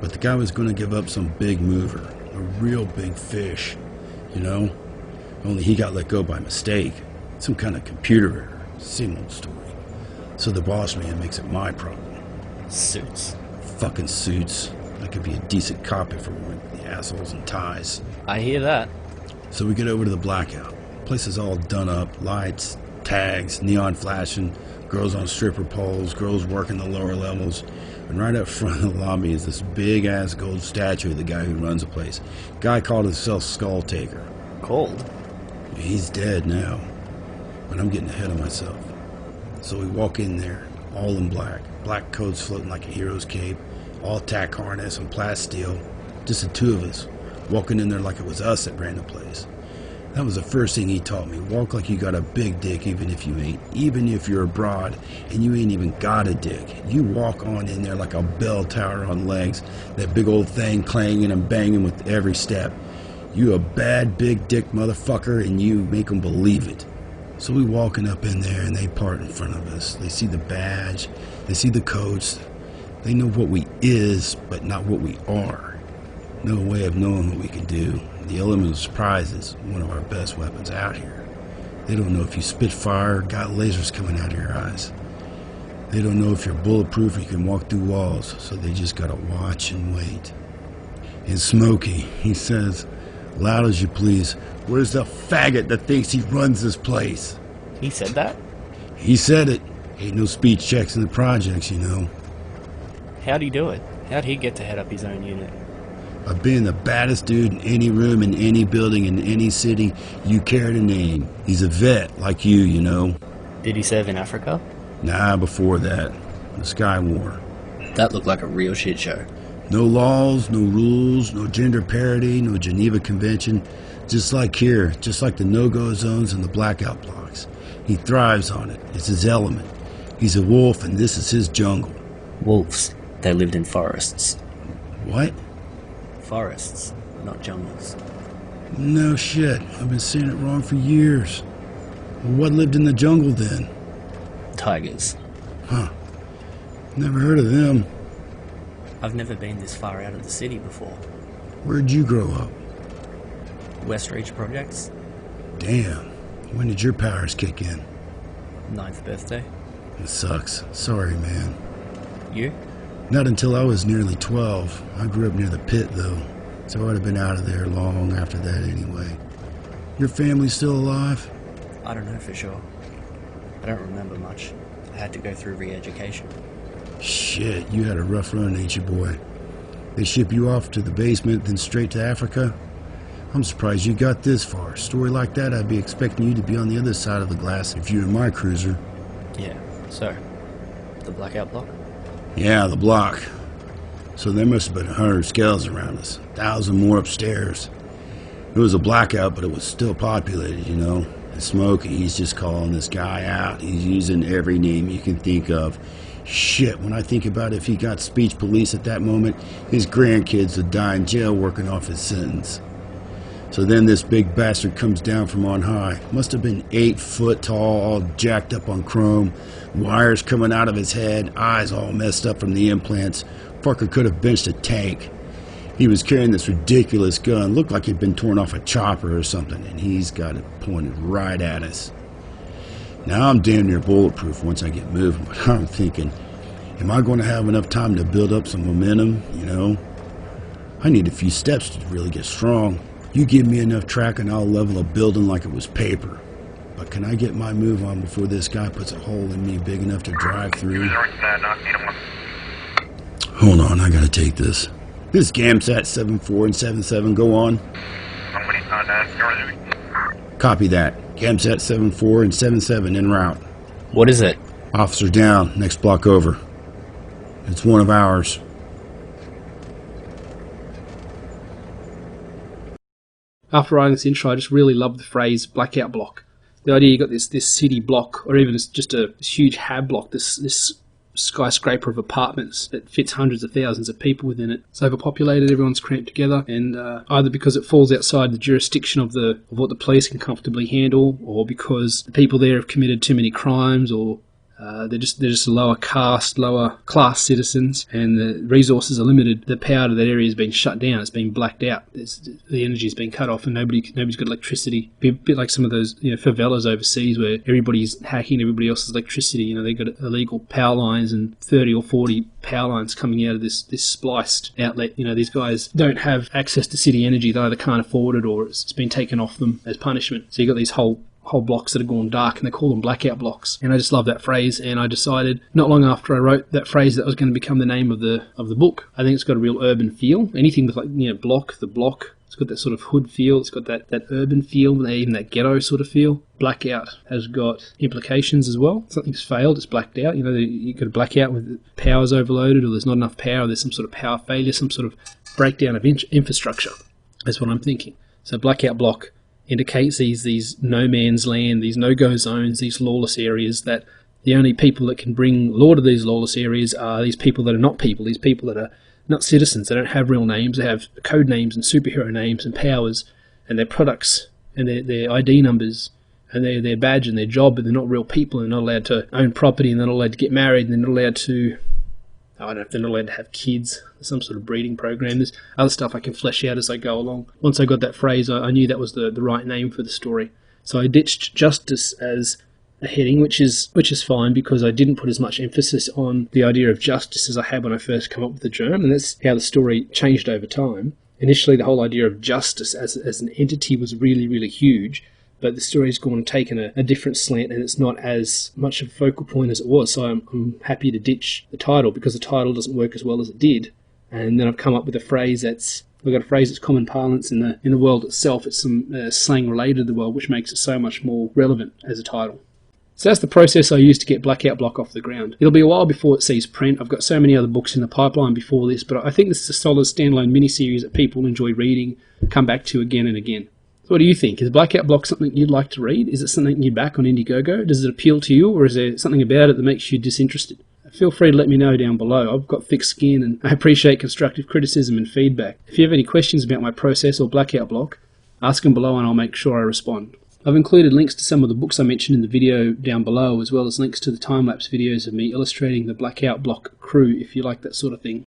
Speaker 4: But the guy was going to give up some big mover, a real big fish, you know? Only he got let go by mistake. Some kind of computer error. Same old story. So the boss man makes it my problem.
Speaker 5: Suits.
Speaker 4: Fucking suits. I could be a decent cop if it weren't the assholes and ties.
Speaker 5: I hear that.
Speaker 4: So we get over to the blackout. Place is all done up. Lights, tags, neon flashing, girls on stripper poles, girls working the lower levels. And right up front of the lobby is this big-ass gold statue of the guy who runs the place. Guy called himself Skull Taker.
Speaker 5: Cold.
Speaker 4: He's dead now. But I'm getting ahead of myself. So we walk in there, all in black. Black coats floating like a hero's cape. All tack harness and plasteel. Just the two of us. Walking in there like it was us that ran the place. That was the first thing he taught me. Walk like you got a big dick even if you ain't. Even if you're a broad and you ain't even got a dick. You walk on in there like a bell tower on legs. That big old thing clanging and banging with every step. You a bad big dick motherfucker and you make them believe it. So we walking up in there and they part in front of us. They see the badge. They see the coats. They know what we is, but not what we are. No way of knowing what we can do. The element of surprise is one of our best weapons out here. They don't know if you spit fire or got lasers coming out of your eyes. They don't know if you're bulletproof or you can walk through walls, so they just gotta watch and wait. And Smokey, he says, loud as you please, "Where's the faggot that thinks he runs this place?"
Speaker 5: He said that?
Speaker 4: He said it. Ain't no speech checks in the projects, you know.
Speaker 5: How'd he do it? How'd he get to head up his own unit?
Speaker 4: By being the baddest dude in any room, in any building, in any city you care to name. He's a vet, like you know.
Speaker 5: Did he serve in Africa?
Speaker 4: Nah, before that. The Sky War.
Speaker 5: That looked like a real shit show.
Speaker 4: No laws, no rules, no gender parity, no Geneva Convention. Just like here, just like the no-go zones and the blackout blocks. He thrives on it. It's his element. He's a wolf and this is his jungle.
Speaker 5: Wolves. They lived in forests.
Speaker 4: What?
Speaker 5: Forests, not jungles.
Speaker 4: No shit. I've been saying it wrong for years. Well, what lived in the jungle then?
Speaker 5: Tigers.
Speaker 4: Huh. Never heard of them.
Speaker 5: I've never been this far out of the city before.
Speaker 4: Where'd you grow up?
Speaker 5: Westreach Projects,
Speaker 4: Damn. When did your powers kick in?
Speaker 5: 9th birthday.
Speaker 4: It sucks. Sorry, man.
Speaker 5: You?
Speaker 4: Not until I was nearly 12. I grew up near the pit, though, so I'd have been out of there long after that anyway. Your family still alive?
Speaker 5: I don't know for sure. I don't remember much. I had to go through re-education.
Speaker 4: Shit, you had a rough run, ain't you, boy? They ship you off to the basement, then straight to Africa? I'm surprised you got this far. A story like that, I'd be expecting you to be on the other side of the glass if you were in my cruiser.
Speaker 5: Yeah, so, the Blackout Block?
Speaker 4: Yeah, the block. So there must have been 100 skells around us. 1,000 more upstairs. It was a blackout, but it was still populated, you know. And Smokey, he's just calling this guy out. He's using every name you can think of. Shit, when I think about if he got speech police at that moment, his grandkids would die in jail working off his sentence. So then this big bastard comes down from on high. Must have been 8 foot tall, all jacked up on chrome. Wires coming out of his head, eyes all messed up from the implants. Fucker could have benched a tank. He was carrying this ridiculous gun, looked like he'd been torn off a chopper or something, and he's got it pointed right at us. Now I'm damn near bulletproof once I get moving, but I'm thinking, am I going to have enough time to build up some momentum, you know? I need a few steps to really get strong. You give me enough track and I'll level a building like it was paper. But can I get my move on before this guy puts a hole in me big enough to drive through? Hold on, I gotta take this. This GAMSAT 74 and 77, go on. Copy that. GAMSAT 74 and 77 en route.
Speaker 5: What is it?
Speaker 4: Officer down, next block over. It's one of ours.
Speaker 1: After writing this intro, I just really love the phrase blackout block. The idea you got this city block, or even just a huge hab block, this skyscraper of apartments that fits hundreds of thousands of people within it. It's overpopulated, everyone's cramped together, and either because it falls outside the jurisdiction of what the police can comfortably handle, or because the people there have committed too many crimes, or they're just lower caste, lower class citizens, and the resources are limited. The power to that area has been shut down. It's been blacked out. The energy's been cut off, and nobody's got electricity. Be a bit like some of those favelas overseas where everybody's hacking everybody else's electricity. They've got illegal power lines and 30 or 40 power lines coming out of this spliced outlet. These guys don't have access to city energy. They either can't afford it or it's been taken off them as punishment. So you've got these whole blocks that are gone dark, and they call them blackout blocks. And I just love that phrase, and I decided not long after I wrote that phrase that was going to become the name of the book. I think it's got a real urban feel. Anything with block, the block, it's got that sort of hood feel, it's got that urban feel, even that ghetto sort of feel. Blackout has got implications as well. Something's failed, it's blacked out. You've got a blackout with power's overloaded, or there's not enough power, there's some sort of power failure, some sort of breakdown of infrastructure. That's what I'm thinking. So blackout block indicates these no man's land, these no-go zones, these lawless areas, that the only people that can bring law to these lawless areas are these people that are not people, these people that are not citizens. They don't have real names, they have code names and superhero names and powers, and their products and their ID numbers and their badge and their job, but they're not real people, and they're not allowed to own property, and they're not allowed to get married, and they're not allowed to, I don't know if they're not allowed to have kids. There's some sort of breeding program. There's other stuff I can flesh out as I go along. Once I got that phrase, I knew that was the right name for the story. So I ditched justice as a heading, which is fine, because I didn't put as much emphasis on the idea of justice as I had when I first came up with the Germ, and that's how the story changed over time. Initially, the whole idea of justice as an entity was really, really huge, but the story's gone and taken a different slant, and it's not as much of a focal point as it was. So I'm happy to ditch the title, because the title doesn't work as well as it did. And then I've come up with a phrase we've got a phrase that's common parlance in the world itself. It's some slang related to the world, which makes it so much more relevant as a title. So that's the process I used to get Blackout Block off the ground. It'll be a while before it sees print. I've got so many other books in the pipeline before this, but I think this is a solid standalone miniseries that people enjoy reading, come back to again and again. So what do you think? Is Blackout Block something you'd like to read? Is it something you'd back on Indiegogo? Does it appeal to you, or is there something about it that makes you disinterested? feel free to let me know down below. I've got thick skin and I appreciate constructive criticism and feedback. If you have any questions about my process or Blackout Block, ask them below and I'll make sure I respond. I've included links to some of the books I mentioned in the video down below, as well as links to the time-lapse videos of me illustrating the Blackout Block crew if you like that sort of thing.